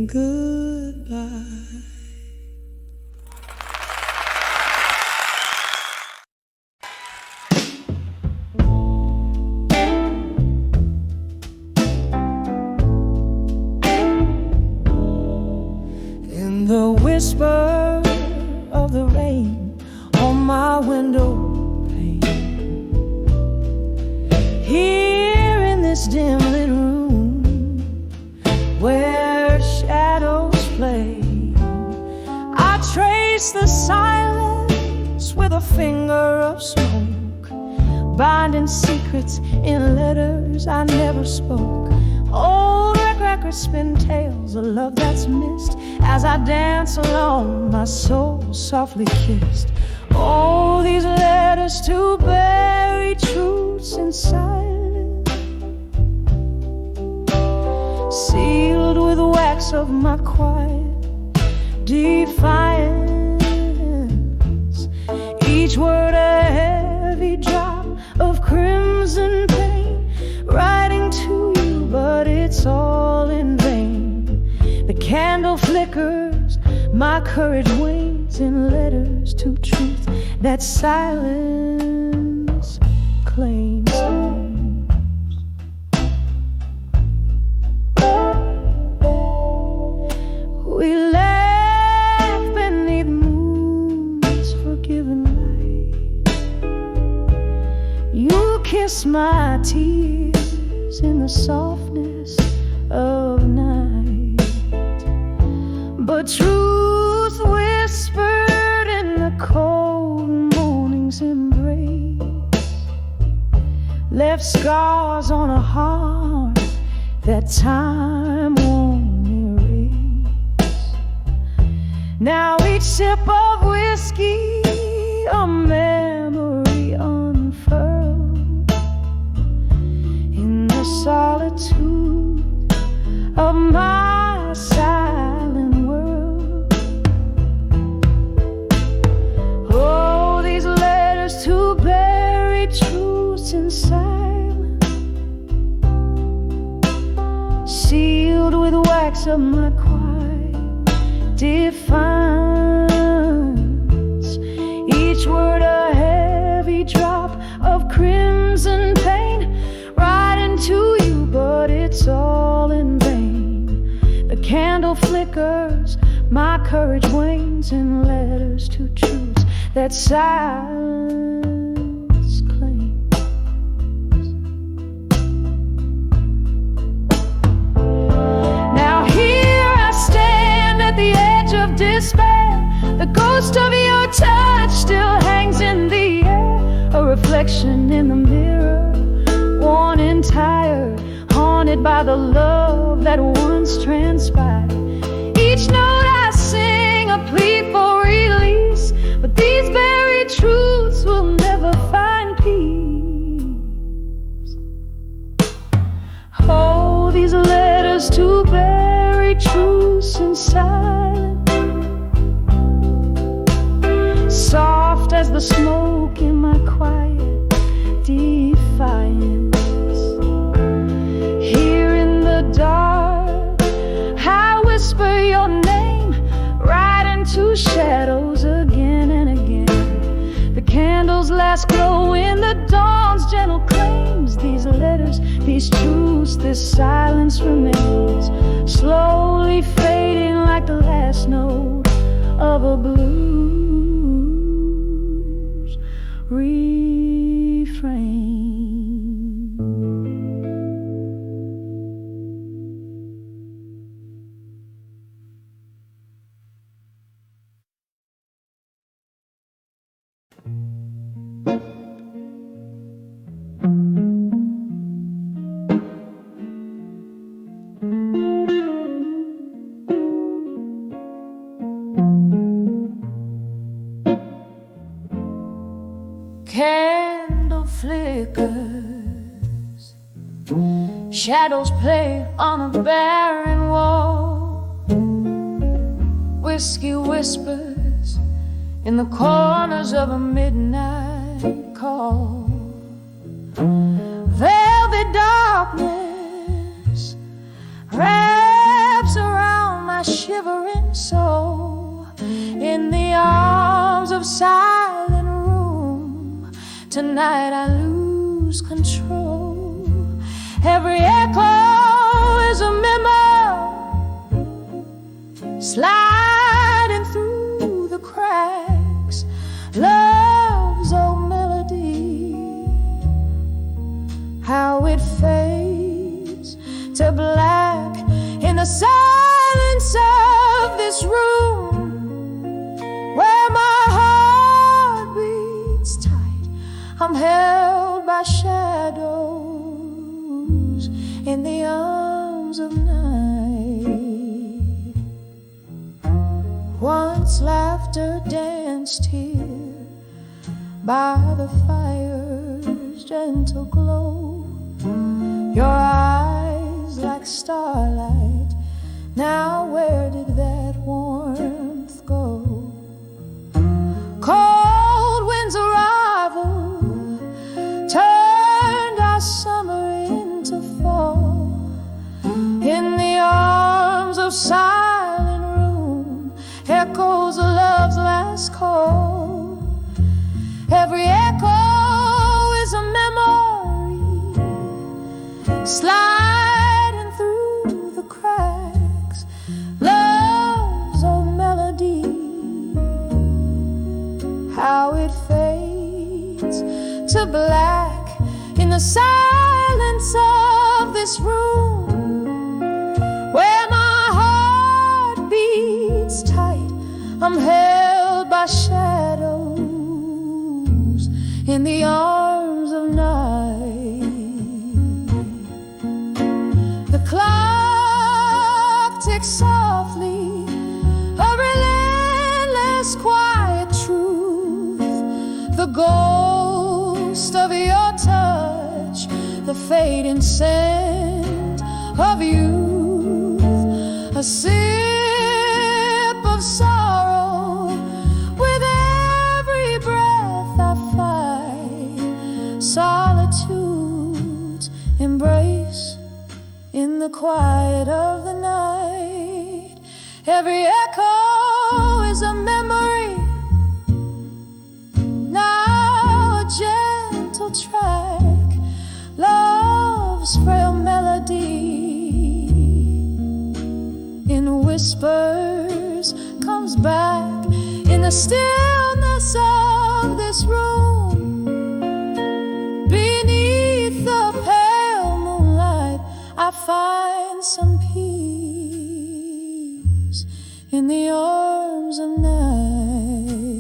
goodbye. In the whisper of the rain on my window pane, here in this dim lit room where shadows play, I trace the silence with a finger of smoke, binding secrets in letters I never spoke. Old regret records spin tales of love that's missed. As I dance along, my soul softly kissed. Oh, these letters to buried truths in silence, sealed with wax of my quiet defiance. Each word a heavy drop of crimson pain, writing to you, but it's all in vain. The candle flickers, my courage wanes in letters to truth that silence claims. We laugh beneath moon's forgiven light. You kiss my tears in the softness of night. But truth whispered in the cold morning's embrace left scars on a heart that time won't erase. Now each sip of whiskey, a memory unfurled in the solitude of my silent world. Oh, these letters to buried truths in silence, sealed with wax of my quiet defiance. Each word a heavy drop of crimson pain, writing to you, but it's all in vain. The candle flickers, my courage wanes in letters to truths that silence claims. Now here I stand at the edge of despair. The ghost of your touch still hangs in the air, a reflection in the mirror, worn and tired, haunted by the love that once transpired. Each note I sing a plea for release, but these buried truths will never find peace. Oh, these letters to buried truths in silence, soft as the smoke in my quiet defiance. Here in the dark, I whisper your name right into shadows again and again. The candle's last glow in the dawn's gentle claims. These letters, these truths, this silence remains, slowly fading like the last note of a blues refrain. Candle flickers, shadows play on a barren wall. Whiskey whispers in the corners of a midnight call. Velvet darkness wraps around my shivering soul. In the arms of silent room, tonight I lose control. Every echo is a memo, sliding through the cracks. Love's old melody, how it fades to black in the silence of this room, where my heart beats tight. I'm held by shadows in the arms arms of night. Once laughter danced here by the fire's gentle glow. Your eyes like starlight, now where did that warmth go? Cold wind's arrival turned our summer into fall. In the arms of silent room echoes of love's last call. Every echo is a memory sliding through the cracks. Love's old melody, how it fades to black in the silence of this room, where my heart beats tight. I'm held by shadows in the arms of night. The clock ticks softly, a relentless quiet truth. The ghost of your touch, the fading scent of youth. A sip of sorrow with every breath I fight. Solitude's embrace in the quiet of the night. Every echo is a memory, now a gentle track. Love's frail melody in whispers comes back in the stillness of this room. Beneath the pale moonlight I find some peace in the arms of night,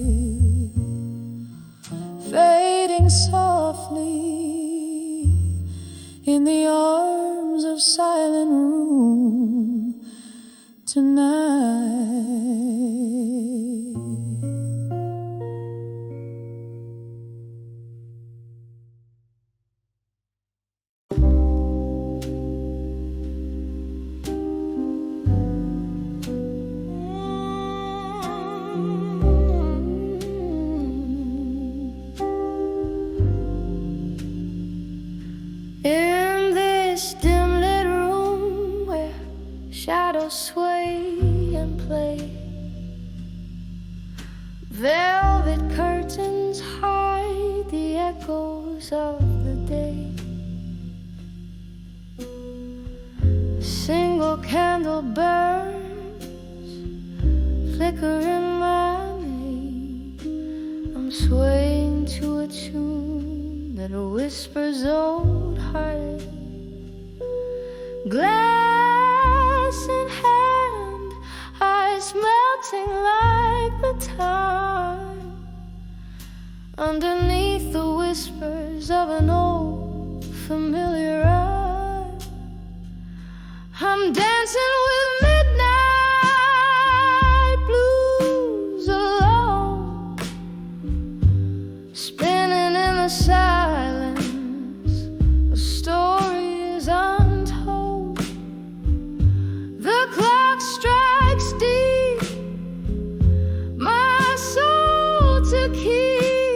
fading softly in the arms of silent room tonight. In this dim lit room where shadows sway and play, velvet curtains hide the echoes of the day. A single candle burns, flickering my name. I'm swaying to a tune that whispers old heartache. Glass in hand, eyes melting like the time. Underneath the whispers of an old familiar eye, I'm dancing with midnight blues alone, spinning in the silence. A story is untold. The clock strikes deep, my soul to keep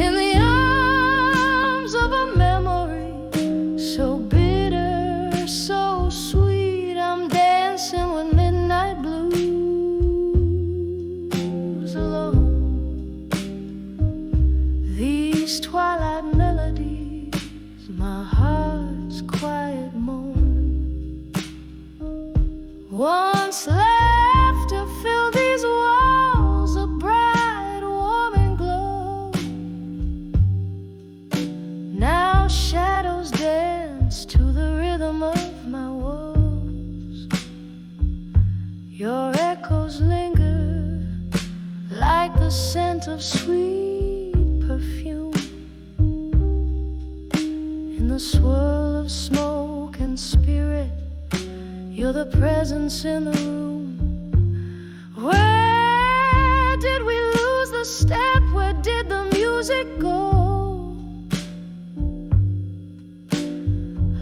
in the arms of a memory so bitter, so sweet. I'm dancing with midnight blues alone. These twilight melodies, my heart's quiet moan. Once laughter filled these walls, a bright, warming glow. Now shadows dance to the rhythm of my woes. Your echoes linger like the scent of sweet perfume in the swirl of smoke and spirit. You're the presence in the room. Where did we lose the step? Where did the music go?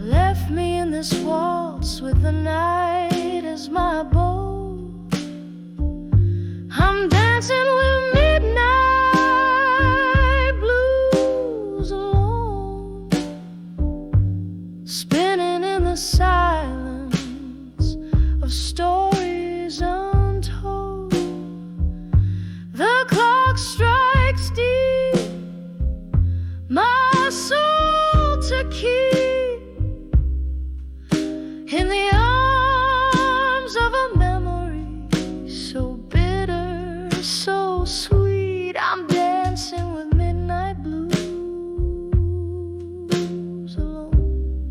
Left me in this waltz with the night as my bow. I'm dancing with midnight blues alone, spinning in the silence of stories untold. The clock strikes deep, my soul to keep in the arms of a memory so bitter, so sweet. I'm dancing with midnight blues alone.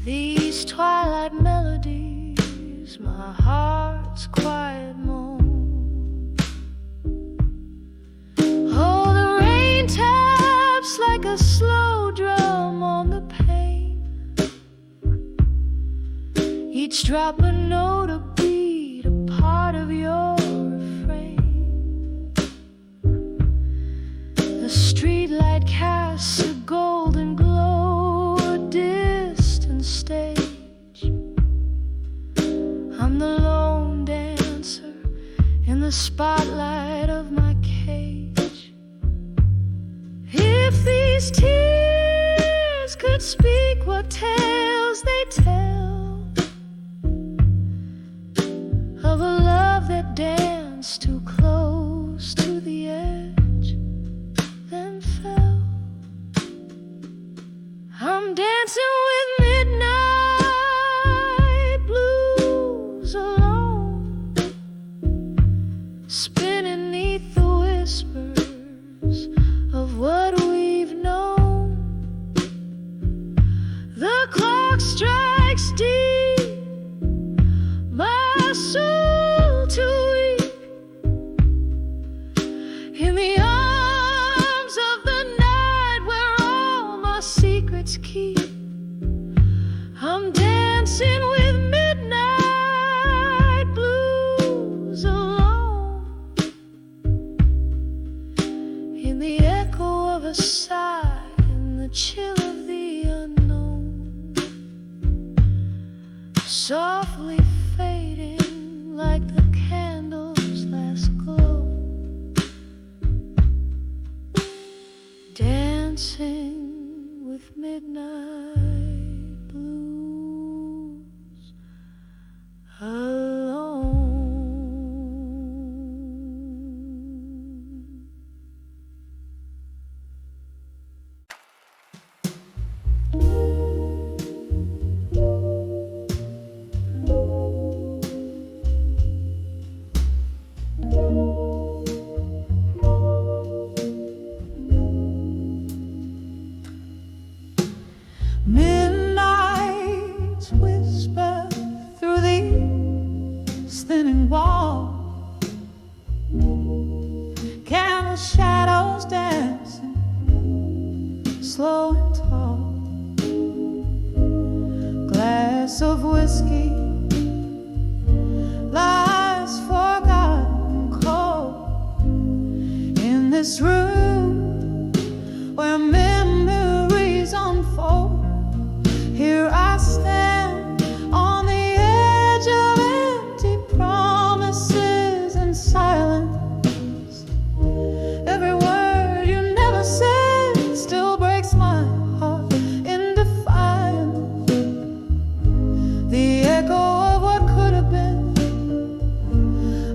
These twilight melodies, my heart's quiet moan. Oh, the rain taps like a slow drum on the pane. Each drop a note, a beat, a part of your refrain. The streetlight casts a golden glow, a distant stage. I'm the lone dancer in the spotlight of my cage. If these tears could speak, what tales they tell of a love that danced too close to the edge, then fell. I'm dancing with midnight blues alone, spinning neath the whispers of what we've known. The clock strikes deep, my soul to weep in the arms of the night where all my secrets keep. I'm dancing with midnight blues alone, in the echo of a sigh, in the chill of the unknown, softly fading like the candle's last glow, dancing with midnight blues alone. Midnight whisper through these thinning walls, candle shadows dancing slow and tall. Glass of whiskey lies forgotten cold in this room where memories unfold. Here I stand on the edge of empty promises and silence. Every word you never said still breaks my heart in defiance. The echo of what could have been,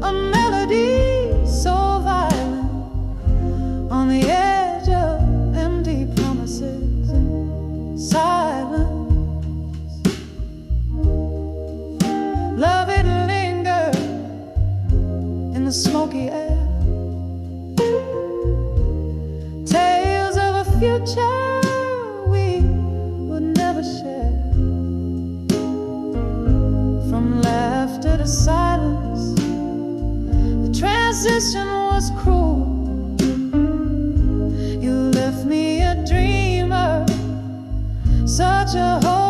a melody so violent on the edge of empty promises and silence. Love it linger in the smoky air. Tales of a future we would never share. From laughter to silence, the transition was cruel. You left me a dreamer, such a hope.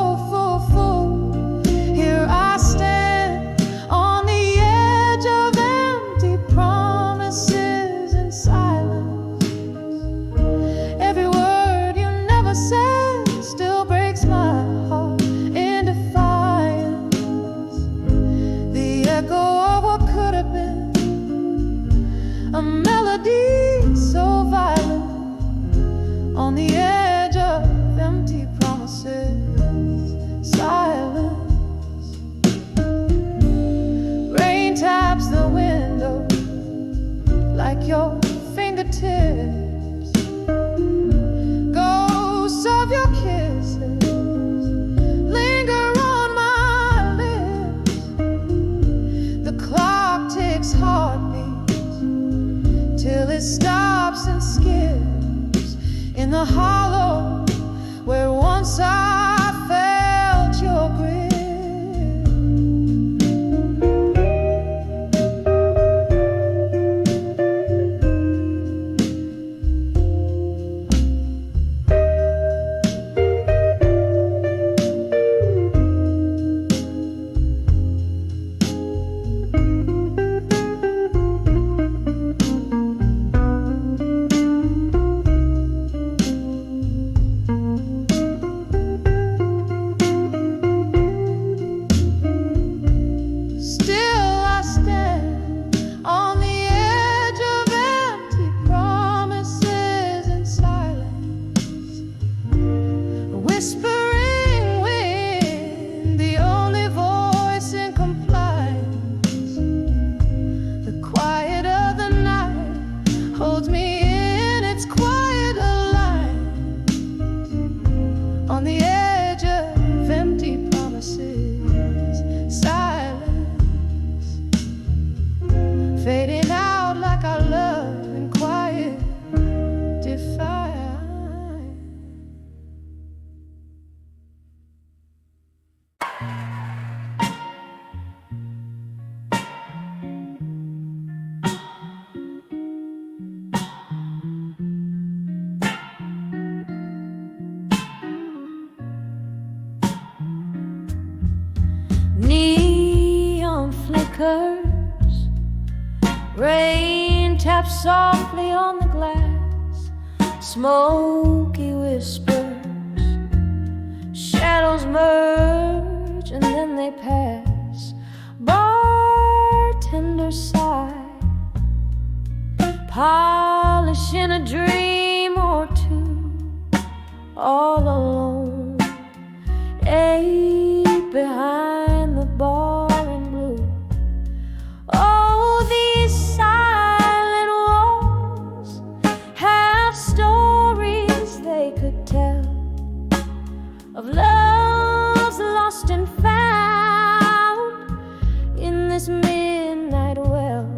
it stops and skips in the hollow where once I felt your grip. Rain taps softly on the glass, smoky whispers, shadows merge and then they pass. Bartender sigh, polishing a dream or two, all alone, eight behind the bar. Of loves lost and found in this midnight well.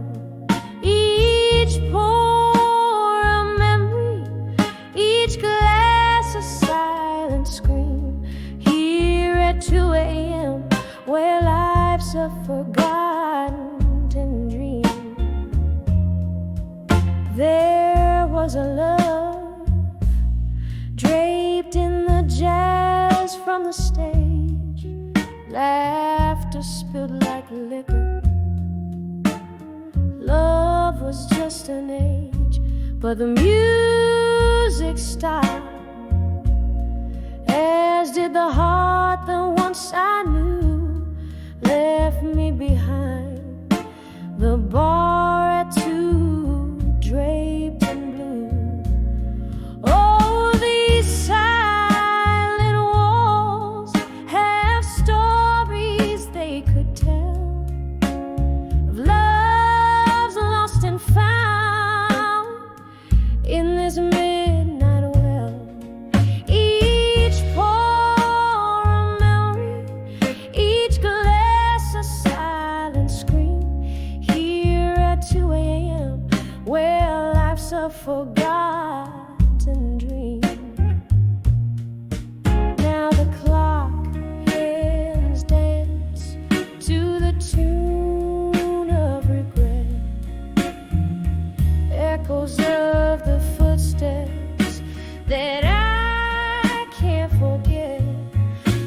Each pour a memory, each glass a silent scream. Here at 2 a.m. where life's a forgotten dream. There was a love draped in the jazz from the stage, laughter spilled like liquor. Love was just an age, but the music stopped, as did the heart that once I knew left me behind the bar at 2, draped in blue. Oh, these silent walls have stories they could tell of loves lost and found in this midnight well. Each pour a memory, each glass a silent scream. Here at 2 a.m. where life's a forgotten dream. Now the clock hands dance to the tune of regret, echoes of the footsteps that I can't forget.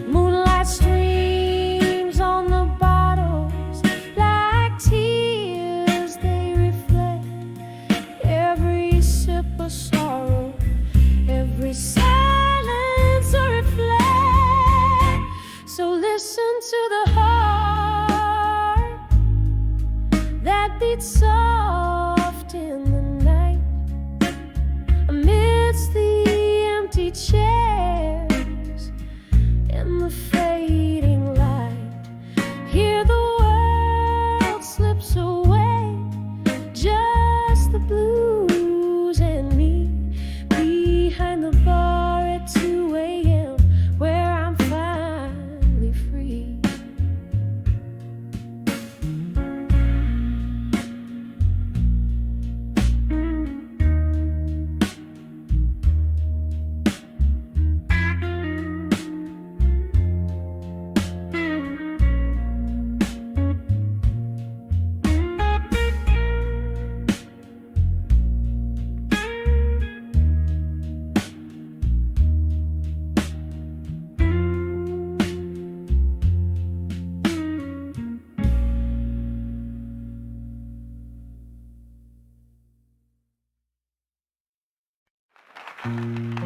Moonlight streams on the bottles like tears they reflect. Every sip a sorrow, every silence a reflect. So listen to the heart that beats soft in the night, amidst the empty chairs and the fading light. Here the world slips away, just the blues and me behind the bar at 2 a.m. where I'm finally free. In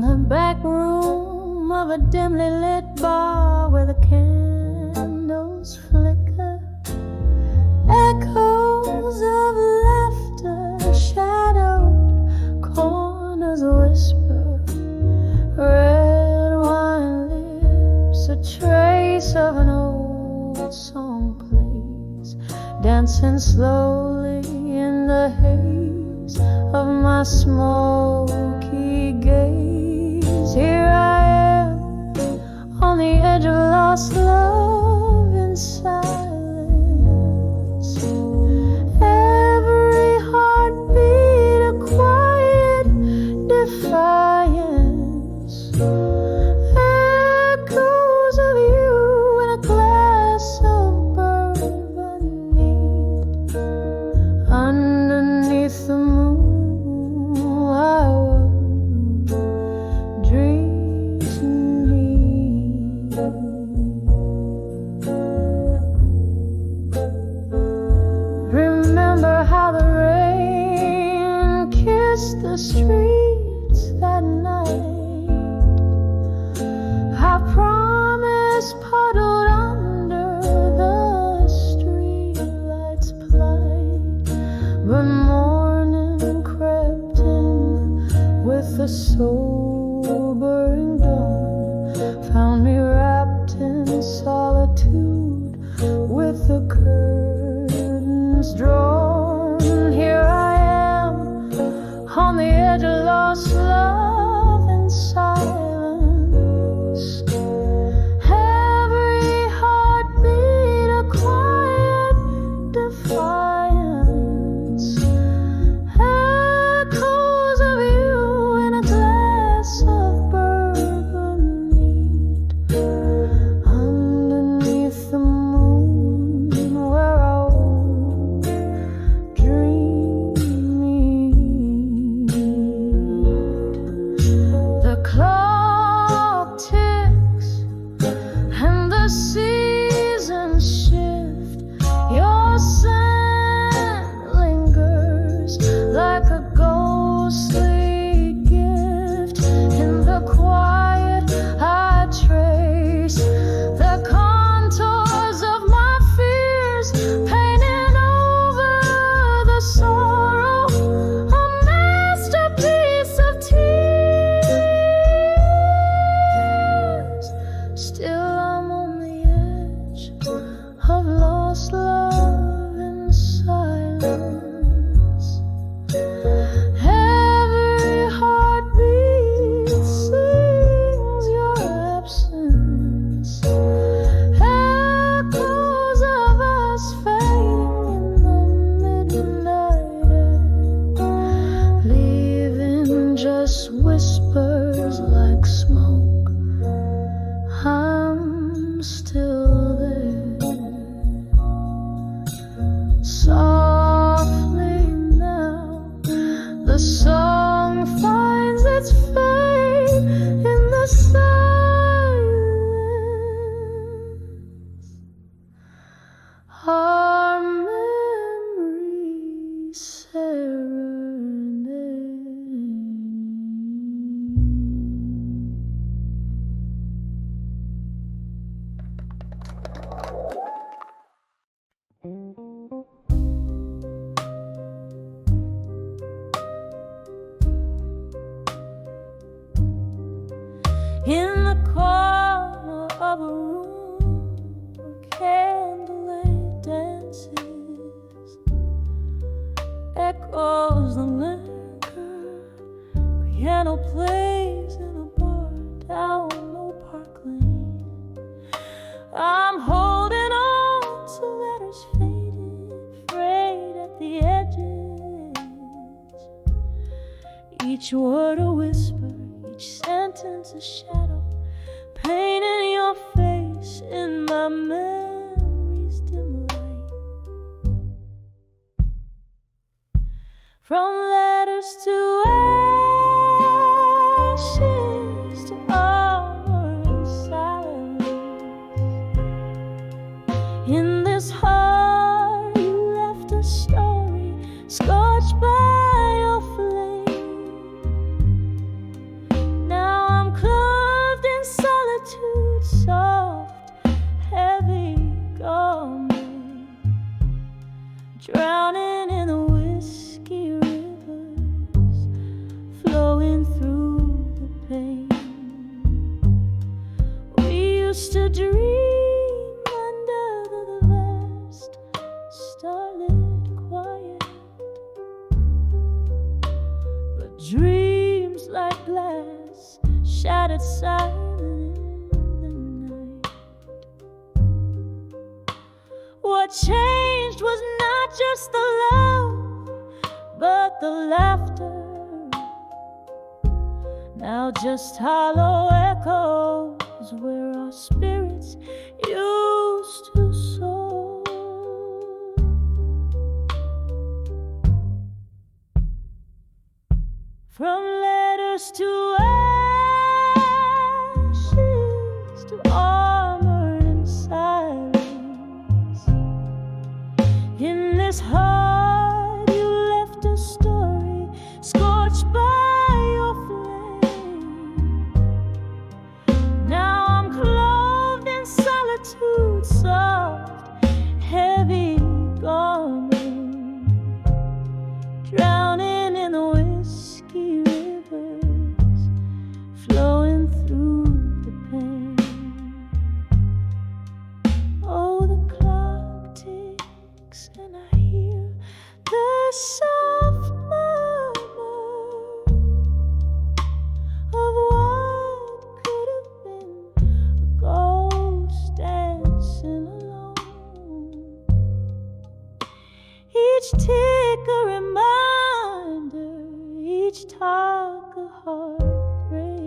the back room of a dimly lit bar where the candles flicker, echoes of laughter, shadowed corners whisper, red wine lips, a trace of an old song plays, dancing slowly in the haze of my smoky gaze. Here I am on the edge of lost love in silence. Every heartbeat a quiet defiance. Echoes of you in a glass of bourbon neat. Underneath the moon, I was dreams meet. Remember how the rain kissed the streets that night. How promise puddled under the streetlight's plight. But morning crept in with the sobering dawn, found me wrapped in solitude with the curtains drawn. Here I am on the edge of lost love in silence. Every heartbeat a quiet defiance. Echoes of you in a glass of bourbon neat. Underneath the moon where our dreams meet. The clock ticks and the seasons shift. Your scent lingers like a ghostly gift. In the quiet I trace the contours of my fears, painting over the sorrow, a masterpiece of tears. Still I'm on the edge of lost love in silence. Every heartbeat sings your absence. Echoes of us fading in the midnight air, leaving just whispers like smoke. I'm still there. Softly now, the song finds its fate in the silence. Our memories serenade. In the corner of a room where candlelight dances, echoes the linger, piano plays in a bar down Old Park Lane. I'm holding on to letters faded, frayed at the edges. Each word a whisper, each sentence a shadow, painting your face in my memory's dim light. From letters to ashes, like glass shattered silent in the night. What changed was not just the love, but the laughter. Now just hollow echoes where our spirits used to soar. From letters to ashes, to armor and silence, in this heart you left a story scorched by your flame. Now I'm clothed in solitude, soft, heavy garment, drowning in the whiskey rivers, flowing through the pain. Oh, the clock ticks and I hear the soft murmur of what could have been a ghost dancing alone. Each tick a reminder, each talk a heartbreaking.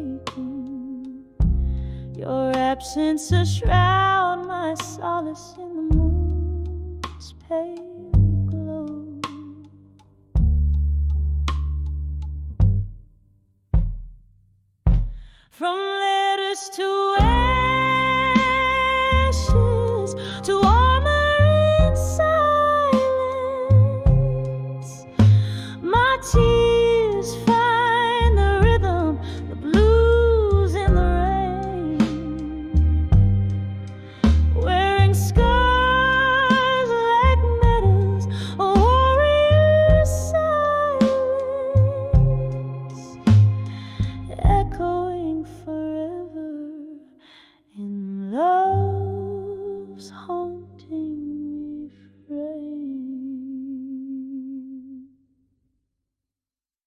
Your absence a shroud, my solace in the moon's pale glow. From letters to